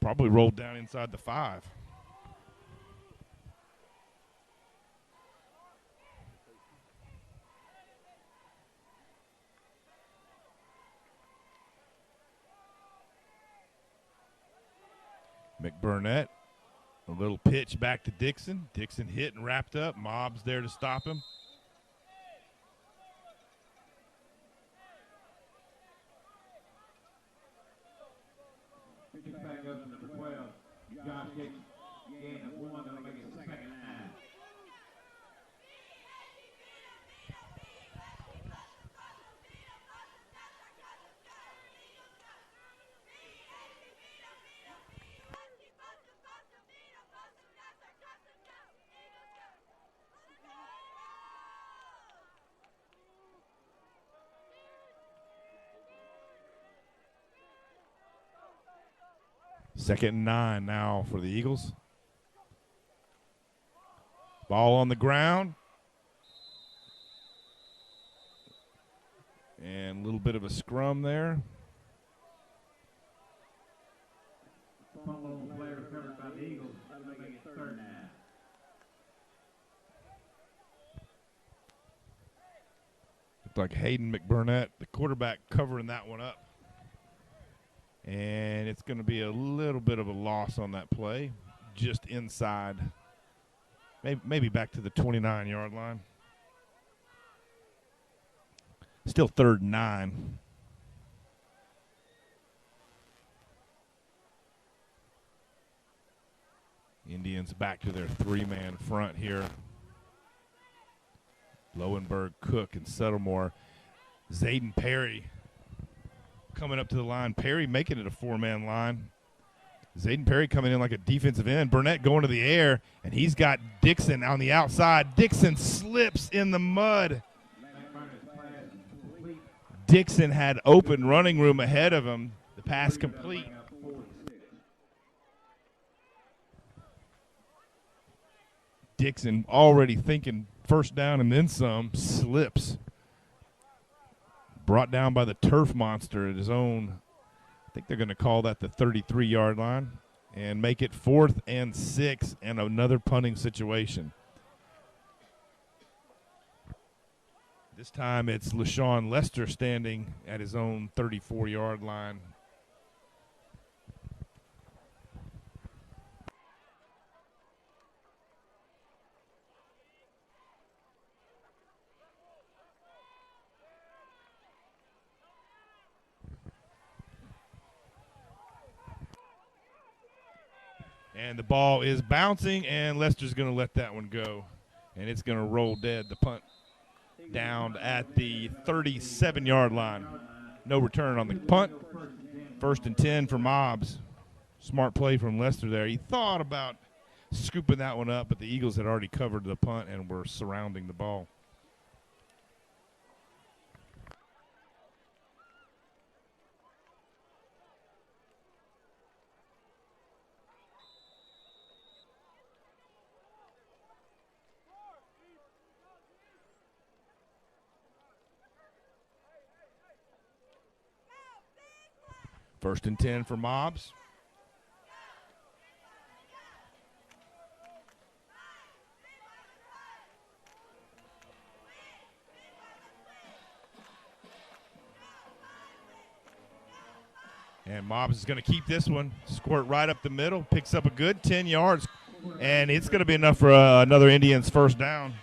probably rolled down inside the 5. McBurnett. A little pitch back to Dixon. Dixon hit and wrapped up. Mobbs there to stop him. Back up to number 12. Josh Dixon. Gain of 1 2nd and 9 now for the Eagles. Ball on the ground. And a little bit of a scrum there. Fumble play recovered by the Eagles. That'll make it 3rd down. Looked like Hayden McBurnett, the quarterback, covering that one up. And it's going to be a little bit of a loss on that play, just inside, maybe back to the 29-yard line. Still 3rd and 9. Indians back to their 3-man front here. Lowenberg, Cook, and Settlemore. Zayden Perry coming up to the line. Perry making it a 4-man line. Zayden Perry coming in like a defensive end. Burnett going to the air, and he's got Dixon on the outside. Dixon slips in the mud. Dixon had open running room ahead of him. The pass complete. Dixon already thinking 1st down and then some, slips. Brought down by the turf monster at his own, I think they're going to call that the 33-yard line, and make it 4th and 6 and another punting situation. This time it's LaShawn Lester standing at his own 34-yard line. And the ball is bouncing, and Lester's going to let that one go. And it's going to roll dead. The punt down at the 37-yard line. No return on the punt. 1st and 10 for Mobbs. Smart play from Lester there. He thought about scooping that one up, but the Eagles had already covered the punt and were surrounding the ball. First and 10 for Mobbs. And Mobbs is going to keep this one. Squirt right up the middle. Picks up a good 10 yards. And it's going to be enough for another Indians 1st down.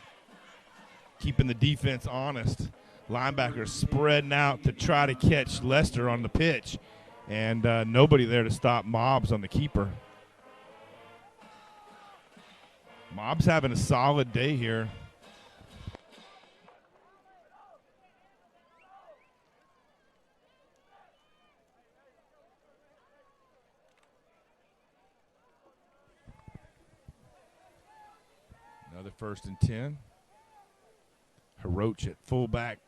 Keeping the defense honest. Linebackers spreading out to try to catch Lester on the pitch. And nobody there to stop Mobbs on the keeper. Mobbs having a solid day here. Another 1st and 10. Hiroch at fullback.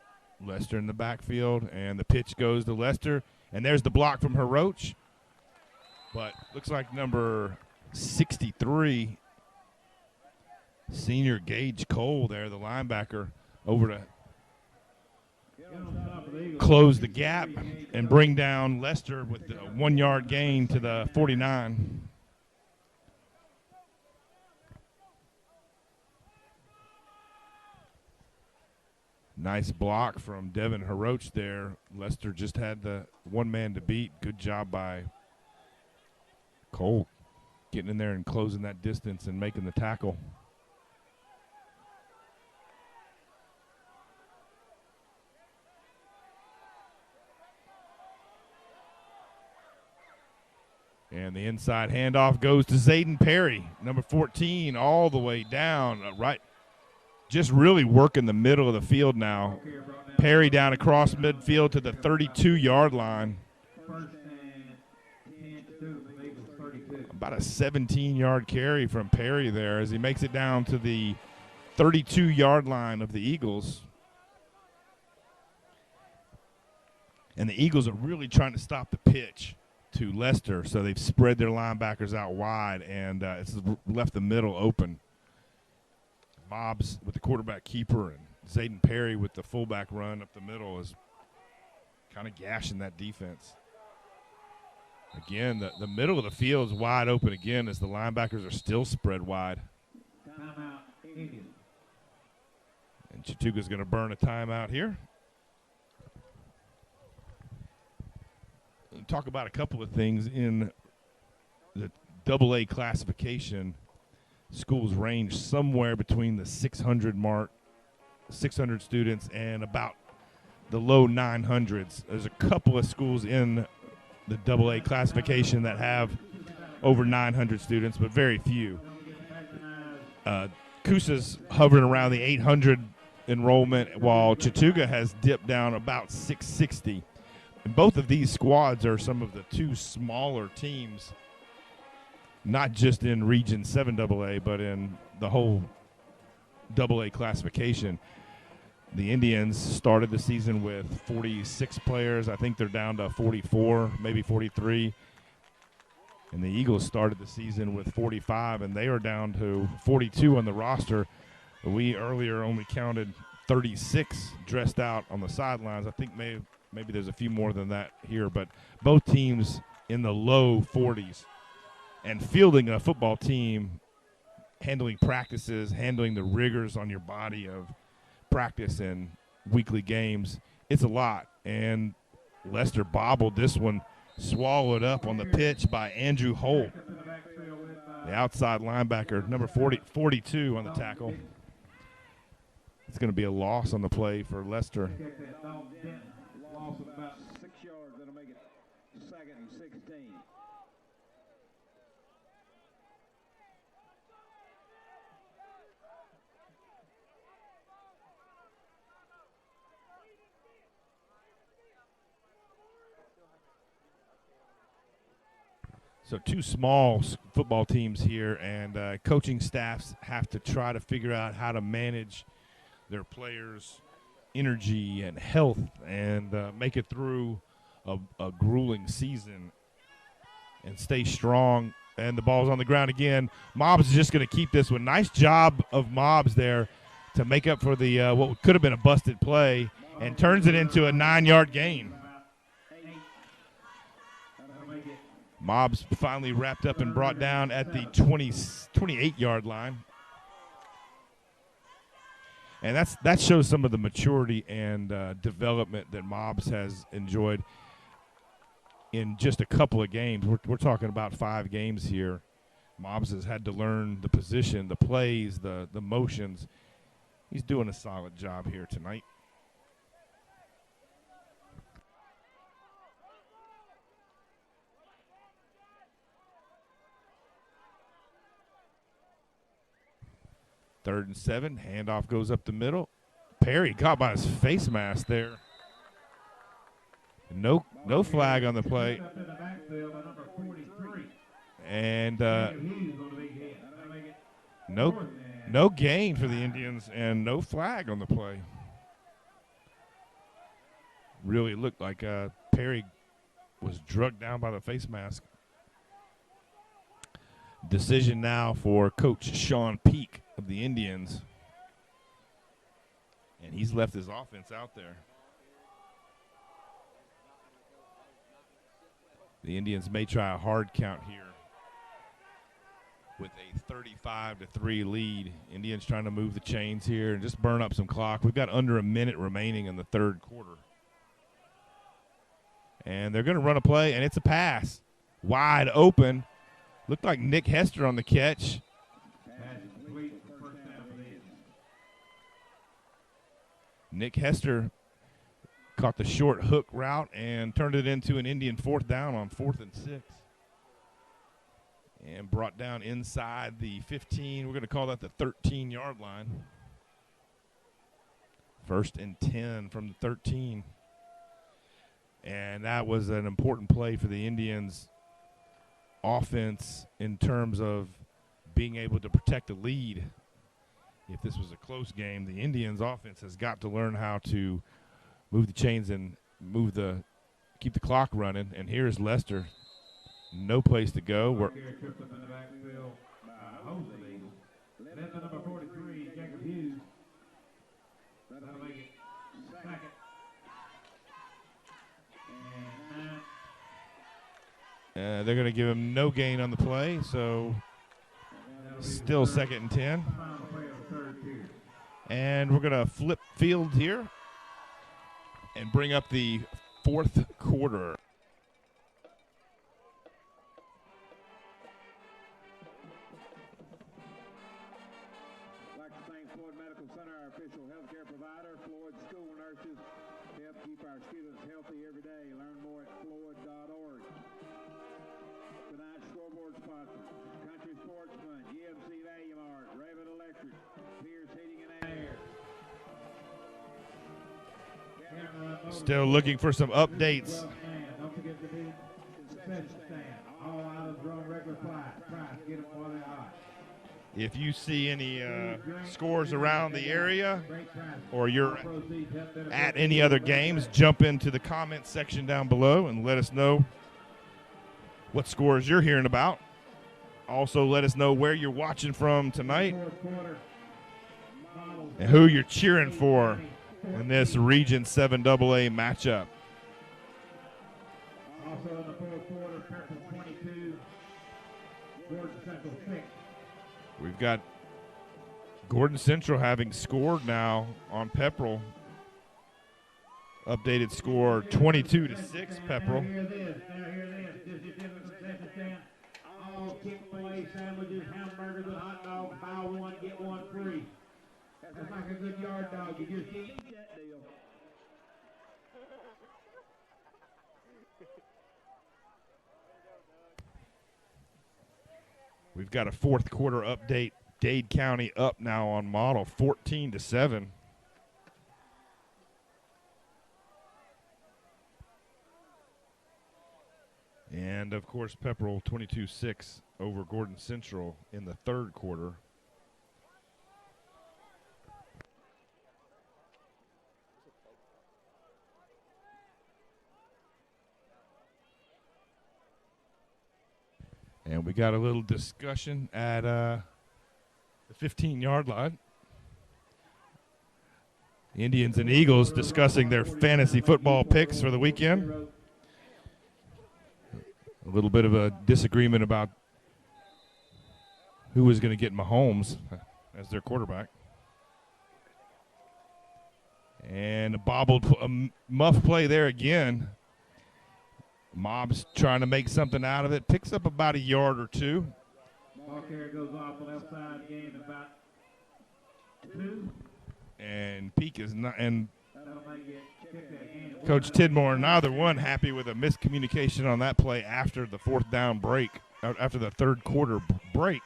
Lester in the backfield. And the pitch goes to Lester. And there's the block from Hiroch. But looks like number 63, senior Gage Cole there, the linebacker, over to close the gap and bring down Lester with the 1-yard gain to the 49. Nice block from Devin Hiroch there. Lester just had the 1 man to beat. Good job by Cole getting in there and closing that distance and making the tackle. And the inside handoff goes to Zayden Perry, number 14, all the way down, right. Just really working the middle of the field now. Perry down across midfield to the 32-yard line. About a 17-yard carry from Perry there as he makes it down to the 32-yard line of the Eagles. And the Eagles are really trying to stop the pitch. to Lester, so they've spread their linebackers out wide, and it's left the middle open. Mobs with the quarterback keeper and Zayden Perry with the fullback run up the middle is kind of gashing that defense. Again, the middle of the field is wide open again as the linebackers are still spread wide. Timeout, Indians. And Chattooga's going to burn a timeout here. We'll talk about a couple of things in the AA classification. Schools range somewhere between the 600 mark, 600 students, and about the low 900s. There's a couple of schools in the AA classification that have over 900 students, but very few. Coosa's hovering around the 800 enrollment, while Chattooga has dipped down about 660. And both of these squads are some of the two smaller teams, not just in Region 7 AA, but in the whole AA classification. The Indians started the season with 46 players. I think they're down to 44, maybe 43. And the Eagles started the season with 45, and they are down to 42 on the roster. We earlier only counted 36 dressed out on the sidelines. I think maybe there's a few more than that here, but both teams in the low 40s. And fielding a football team, handling practices, handling the rigors on your body of practice and weekly games, it's a lot. And Lester bobbled this one, swallowed up on the pitch by Andrew Holt, the outside linebacker, number 42 on the tackle. It's going to be a loss on the play for Lester. Loss of about 6 yards. That'll make it 2nd and 16. So two small football teams here, and coaching staffs have to try to figure out how to manage their players' energy and health and make it through a grueling season and stay strong. And the ball's on the ground again. Mobs is just going to keep this one. Nice job of Mobs there to make up for the what could have been a busted play, and turns it into a 9-yard gain. Mobs finally wrapped up and brought down at the 28-yard line. And that shows some of the maturity and development that Mobs has enjoyed in just a couple of games. We're talking about 5 games here. Mobs has had to learn the position, the plays, the motions. He's doing a solid job here tonight. Third and 7, handoff goes up the middle. Perry caught by his face mask there. No flag on the play. And no gain for the Indians and no flag on the play. Really looked like Perry was drugged down by the face mask. Decision now for Coach Sean Peak of the Indians. And he's left his offense out there. The Indians may try a hard count here with a 35-3 lead. Indians trying to move the chains here and just burn up some clock. We've got under a minute remaining in the third quarter. And they're going to run a play, and it's a pass. Wide open. Looked like Nick Hester on the catch. Nick Hester caught the short hook route and turned it into an Indian 4th down on 4th and 6. And brought down inside the 15. We're going to call that the 13-yard line. 1st and 10 from the 13. And that was an important play for the Indians' offense in terms of being able to protect the lead. If this was a close game, the Indians' offense has got to learn how to move the chains and keep the clock running. And here's Lester no place to go. We're Here tripped up in the backfield by host of the Eagles. Then the number 43, Jacob Hughes. That'll make it second. And they're going to give him no gain on the play, so still second and 10. final play of the third period. And we're going to flip field here and bring up the fourth quarter. I'd like to thank Floyd Medical Center, our official healthcare provider, Floyd School Nurses, to help keep our students healthy every day. Learn more at floyd.org. Tonight's scoreboard sponsors: Country Sportsman, GMC Value Mart, Raven Electric, Pierce Heating and Air. Still looking for some updates. Don't forget to be concession stand. All items run regular price. Get them while they're hot. If you see any scores around the area or you're at any other games, jump into the comments section down below and let us know what scores you're hearing about. Also, let us know where you're watching from tonight and who you're cheering for in this Region 7 AA matchup. Also in the fourth quarter, Purple 22, Gordon Central 6. We've got Gordon Central having scored now on Pepperell. Updated score 22-6 Pepperell. Now hear this. Just if you're in the concession stand, all Chick-fil-A sandwiches, hamburgers, and hot dogs, buy one, get one free. That's like a good yard dog. You just eat that deal. We've got a fourth quarter update. Dade County up now on Model 14-7. And of course Pepperell 22-6 over Gordon Central in the third quarter. And we got a little discussion at the 15-yard line. The Indians and Eagles discussing their fantasy football picks for the weekend. A little bit of a disagreement about who was going to get Mahomes as their quarterback. And a muff play there again. Mob's trying to make something out of it. Picks up about a yard or two. Ball carrier goes off the left side, gain about 2. And Peak is not. And That'll make it kick that game. Coach Tidmore, neither one happy with a miscommunication on that play after the fourth down break, after the third quarter break.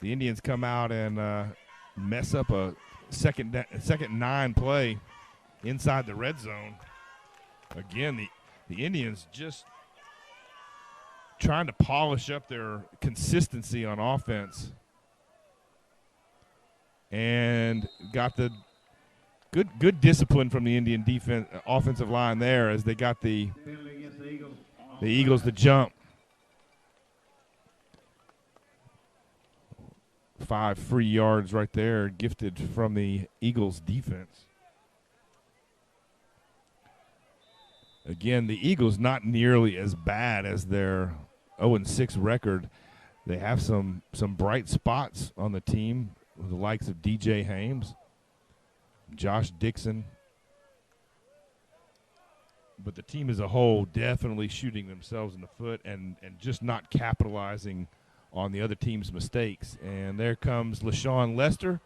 The Indians come out and mess up a second 9 play inside the red zone. Again, the Indians just trying to polish up their consistency on offense. And got the good discipline from the Indian defense offensive line there as they got the Eagles to jump. 5 free yards right there gifted from the Eagles defense. Again, the Eagles not nearly as bad as their 0-6 record. They have some bright spots on the team with the likes of DJ Hames, Josh Dixon. But the team as a whole definitely shooting themselves in the foot and just not capitalizing on the other team's mistakes. And there comes LaShawn Lester,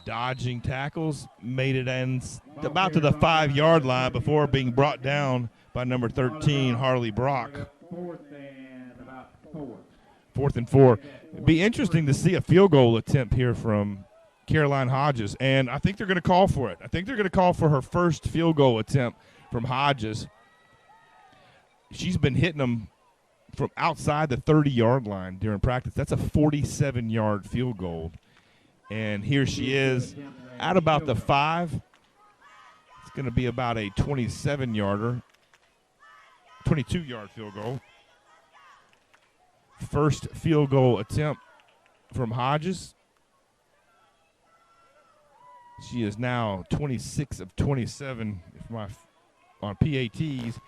dodging tackles, made it about to the 5-yard line before being brought down by number 13, Harley Brock. 4th and 4. It'd be interesting to see a field goal attempt here from Caroline Hodges, and I think they're going to call for it. I think they're going to call for her first field goal attempt from Hodges. She's been hitting them from outside the 30-yard line during practice. That's a 47-yard field goal. And here she is at about the 5. It's going to be about a 27-yarder. 22-yard field goal. First field goal attempt from Hodges. She is now 26 of 27 on PATs,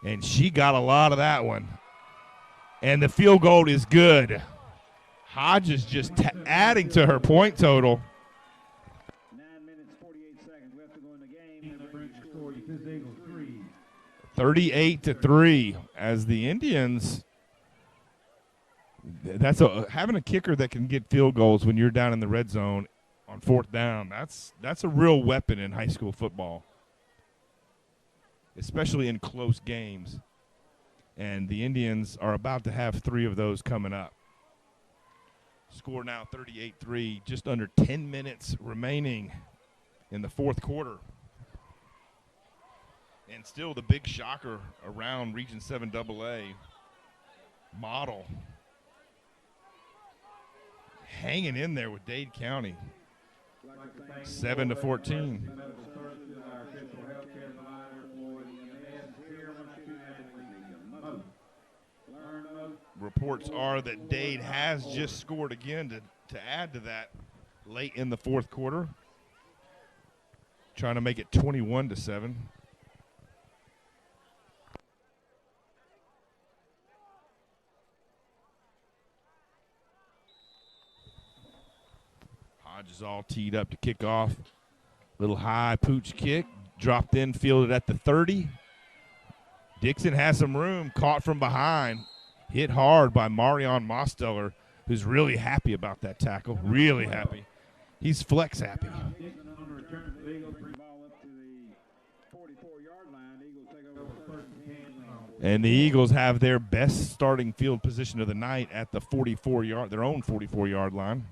and she got a lot of that one. And the field goal is good. Hodges just adding to her point total. 9 minutes, 48 seconds left to go in the game. That brings the score to Eagles 3. 38-3 as the Indians. Having a kicker that can get field goals when you're down in the red zone on fourth down. That's a real weapon in high school football, especially in close games. And the Indians are about to have 3 of those coming up. Score now 38-3, just under 10 minutes remaining in the fourth quarter. And still the big shocker around Region 7 AA, Model, hanging in there with Dade County, 7-14. Reports are that Dade has just scored again to add to that late in the fourth quarter, trying to make it 21-7. Hodge is all teed up to kick off. Little high pooch kick, dropped in, fielded at the 30. Dixon has some room, caught from behind. Hit hard by Marion Mosteller, who's really happy about that tackle. Really happy. He's flex happy. And the Eagles have their best starting field position of the night at the 44-yard, their own 44-yard line.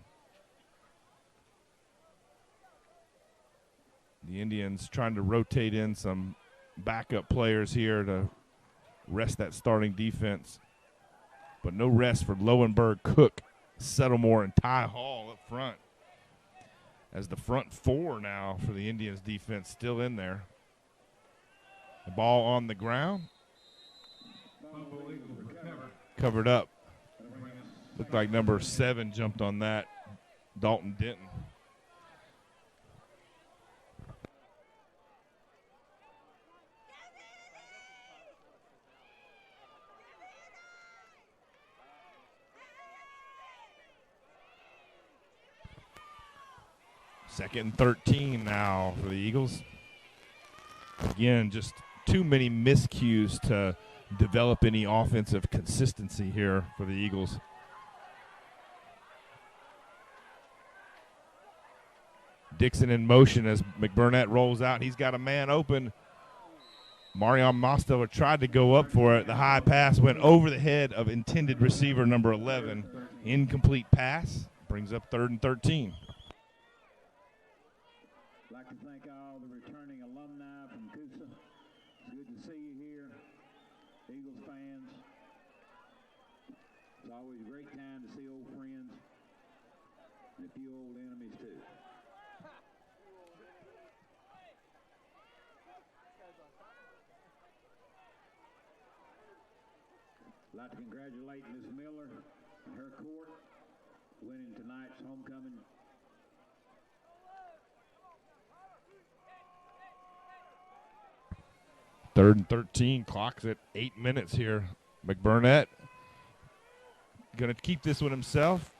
The Indians trying to rotate in some backup players here to rest that starting defense. But no rest for Lowenberg, Cook, Settlemore, and Ty Hall up front. As the front 4 now for the Indians defense still in there. The ball on the ground. Covered up. Looked like number 7 jumped on that, Dalton Denton. Second and 13 now for the Eagles. Again, just too many miscues to develop any offensive consistency here for the Eagles. Dixon in motion as McBurnett rolls out. He's got a man open. Marion Mosteller tried to go up for it. The high pass went over the head of intended receiver number 11. Incomplete pass. Brings up 3rd and 13. I'd like to thank all the returning alumni from Coosa. It's good to see you here, Eagles fans. It's always a great time to see old friends and a few old enemies too. I'd like to congratulate Miss Miller and her court winning tonight's homecoming. Third and 13, clock's at 8 minutes here. McBurnett going to keep this one himself.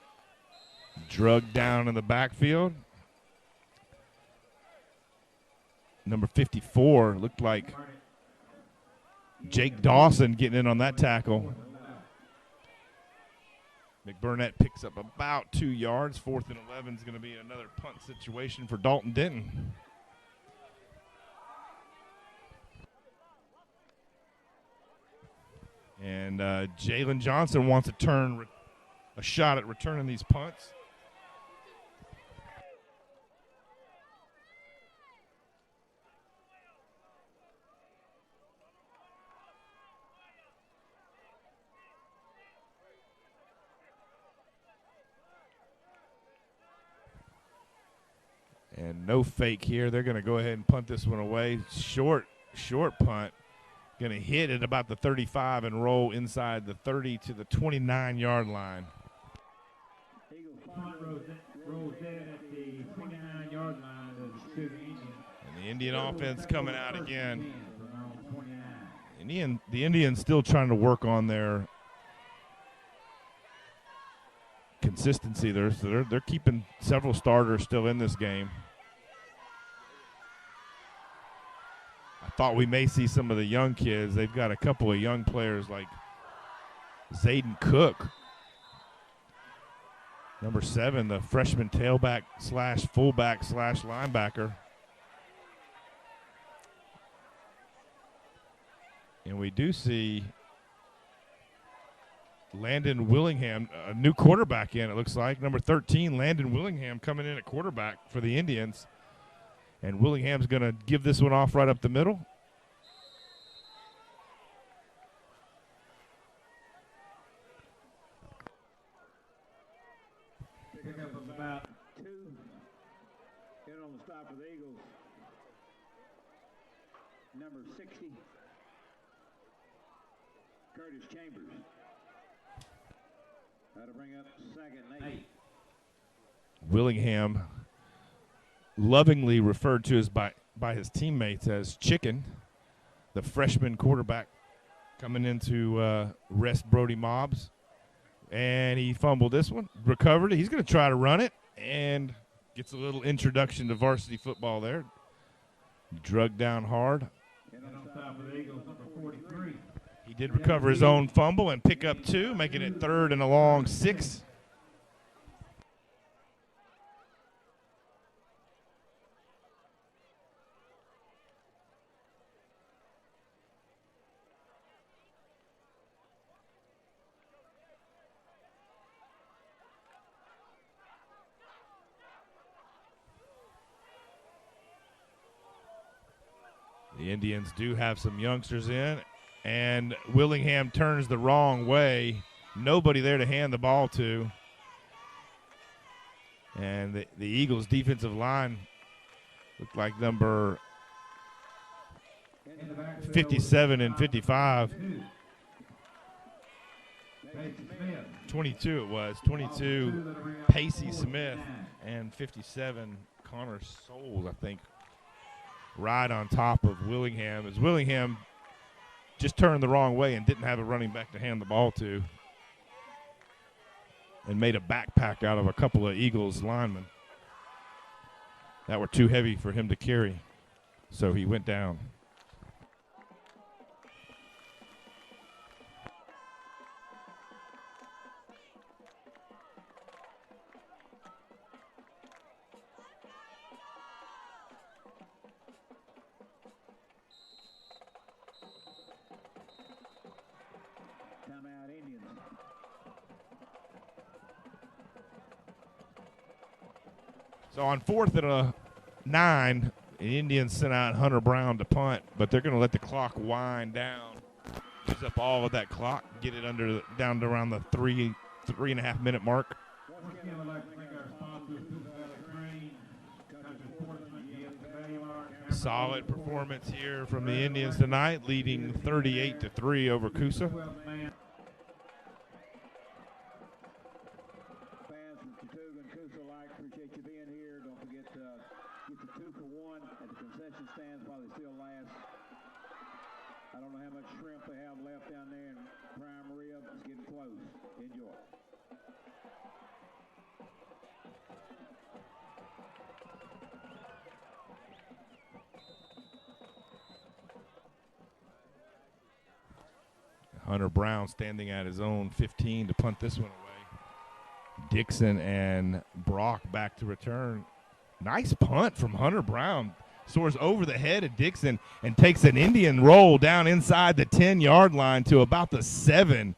Drugged down in the backfield. Number 54 looked like Jake Dawson getting in on that tackle. McBurnett picks up about 2 yards. 4th and 11 is going to be another punt situation for Dalton Denton. And Jalen Johnson wants to turn a shot at returning these punts. And no fake here. They're going to go ahead and punt this one away. Short punt. Going to hit at about the 35 and roll inside the 30 to the 29-yard line. Punt rolls in at the 29-yard line of the Chattooga Indians. And the Indian offense coming out again. The Indians still trying to work on their consistency. They're keeping several starters still in this game. I thought we may see some of the young kids. They've got a couple of young players like Zayden Cook, number 7, the freshman tailback slash fullback slash linebacker. And we do see Landon Willingham, a new quarterback in, it looks like. Number 13, Landon Willingham coming in at quarterback for the Indians. And Willingham's going to give this one off right up the middle. Pick up about 2. Hit on the stop of the Eagles. Number 60, Curtis Chambers. That'll bring up 2nd and 8. Willingham, lovingly referred to as by his teammates as Chicken, the freshman quarterback coming into rest Brody Mobbs. And he fumbled this one, recovered it. He's going to try to run it and gets a little introduction to varsity football there. Drugged down hard. and on top of the Eagles, number 43. He did recover his own fumble and pick up 2, making it 3rd and a long 6. The Indians do have some youngsters in, and Willingham turns the wrong way. Nobody there to hand the ball to. And the Eagles' defensive line looked like number 57 and 55. 22 it was. 22, Pacey Smith, and 57, Connor Souls, I think, right on top of Willingham, as Willingham just turned the wrong way and didn't have a running back to hand the ball to, and made a backpack out of a couple of Eagles linemen that were too heavy for him to carry, so he went down. So on 4th and 9, the Indians sent out Hunter Brown to punt, but they're going to let the clock wind down, use up all of that clock, get it down to around the 3.5 minute mark. Once again, I'd like to thank our sponsors, Coosa Train, Solid performance here from the Indians tonight, leading 38-3 over Coosa. Fans from Chattooga and Coosa alike, appreciate you being here. Don't forget to get the 2 for $1 at the concession stands while they still last. I don't know how much shrimp they have left down there, and prime rib is getting close. Enjoy. Hunter Brown standing at his own 15 to punt this one away. Dixon and Brock back to return. Nice punt from Hunter Brown. Soars over the head of Dixon and takes an Indian roll down inside the 10-yard line to about the 7.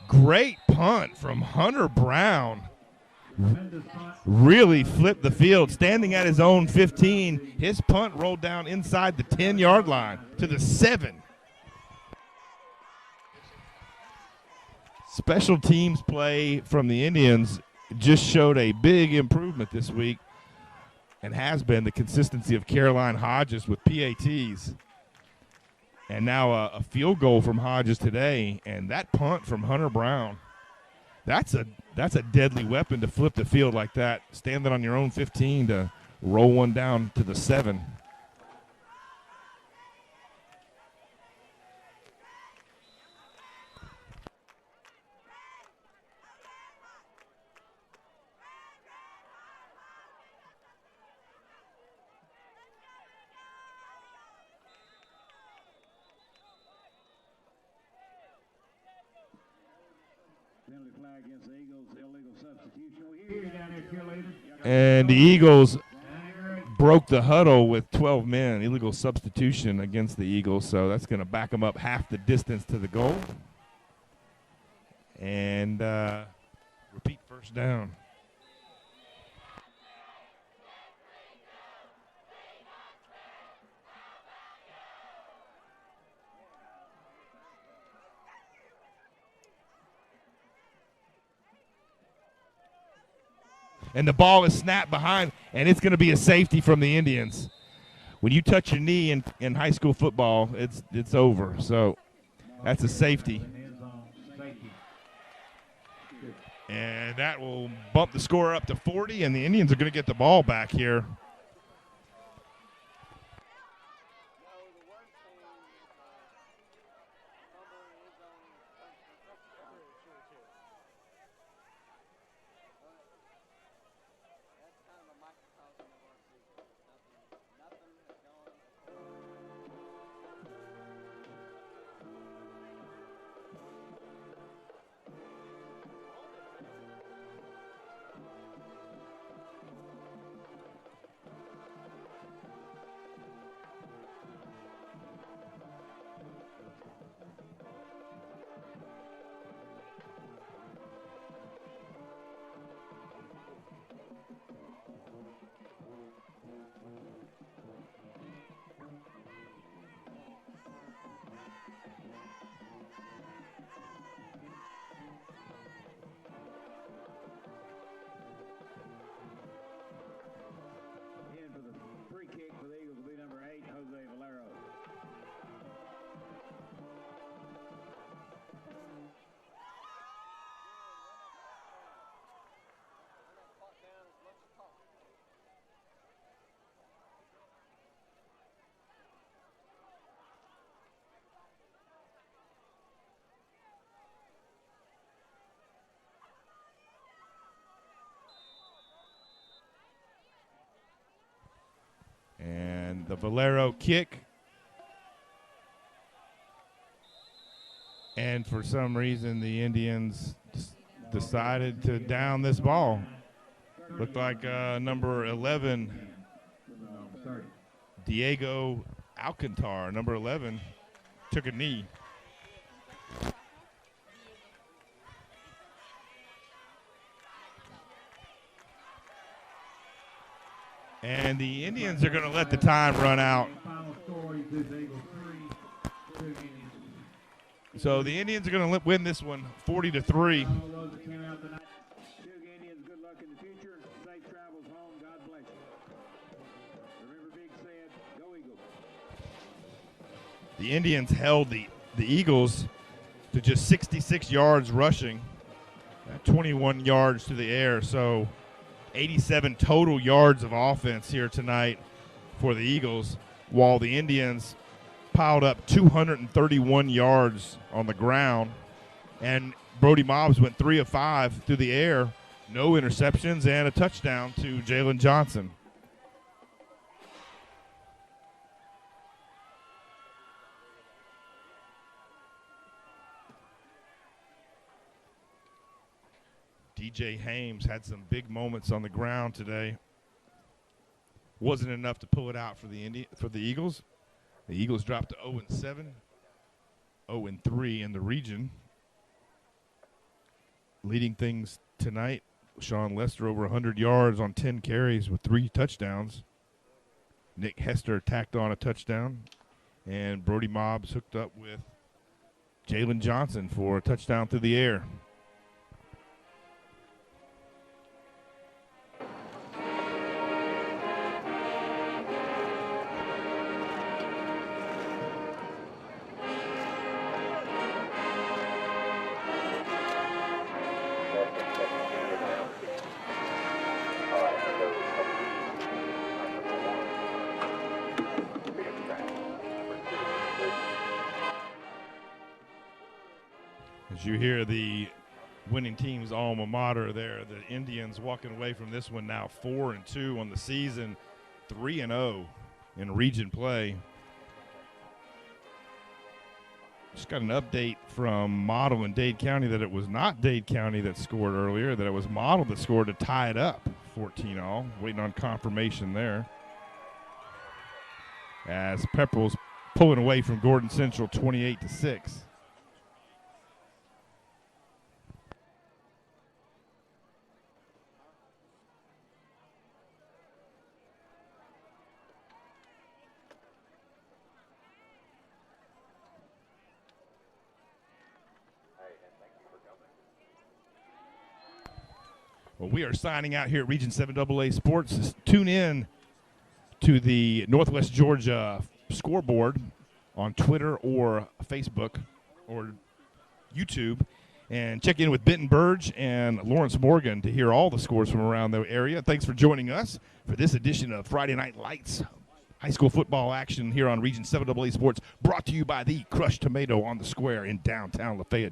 Great punt from Hunter Brown. Really flipped the field, standing at his own 15. His punt rolled down inside the 10-yard line to the 7. Special teams play from the Indians just showed a big improvement this week, and has been the consistency of Caroline Hodges with PATs. And now a field goal from Hodges today, and that punt from Hunter Brown. That's a deadly weapon to flip the field like that, standing on your own 15 to roll one down to the 7. Penalty flag against the Eagles, illegal substitution. We hear you down there, cheerleader. And the Eagles broke the huddle with 12 men, illegal substitution against the Eagles, so that's going to back them up half the distance to the goal. And repeat first down. And the ball is snapped behind, and it's going to be a safety from the Indians. When you touch your knee in high school football, it's over. So that's a safety. And that will bump the score up to 40, and the Indians are going to get the ball back here. And the Valero kick. And for some reason, the Indians decided to down this ball. Looked like number 11, Diego Alcantar, number 11, took a knee. And the Indians are going to let the time run out. So the Indians are going to win this one 40-3. The Indians held the Eagles to just 66 yards rushing, 21 yards to the air. So 87 total yards of offense here tonight for the Eagles, while the Indians piled up 231 yards on the ground. And Brody Mobbs went 3 of 5 through the air, no interceptions, and a touchdown to Jalen Johnson. DJ Hames had some big moments on the ground today. Wasn't enough to pull it out for the Eagles. The Eagles dropped to 0-7, 0-3 in the region. Leading things tonight, Sean Lester over 100 yards on 10 carries with 3 touchdowns. Nick Hester tacked on a touchdown. And Brody Mobbs hooked up with Jalen Johnson for a touchdown through the air. you hear the winning team's alma mater there. The Indians walking away from this one now 4-2 on the season, 3-0 in region play. Just got an update from Model in Dade County that it was not Dade County that scored earlier, that it was Model that scored to tie it up 14-all. Waiting on confirmation there. As Pepperell's pulling away from Gordon Central 28-6. Well, we are signing out here at Region 7 AA Sports. Tune in to the Northwest Georgia scoreboard on Twitter or Facebook or YouTube, and check in with Benton Burge and Lawrence Morgan to hear all the scores from around the area. Thanks for joining us for this edition of Friday Night Lights high school football action here on Region 7 AA Sports, brought to you by the Crushed Tomato on the Square in downtown Lafayette.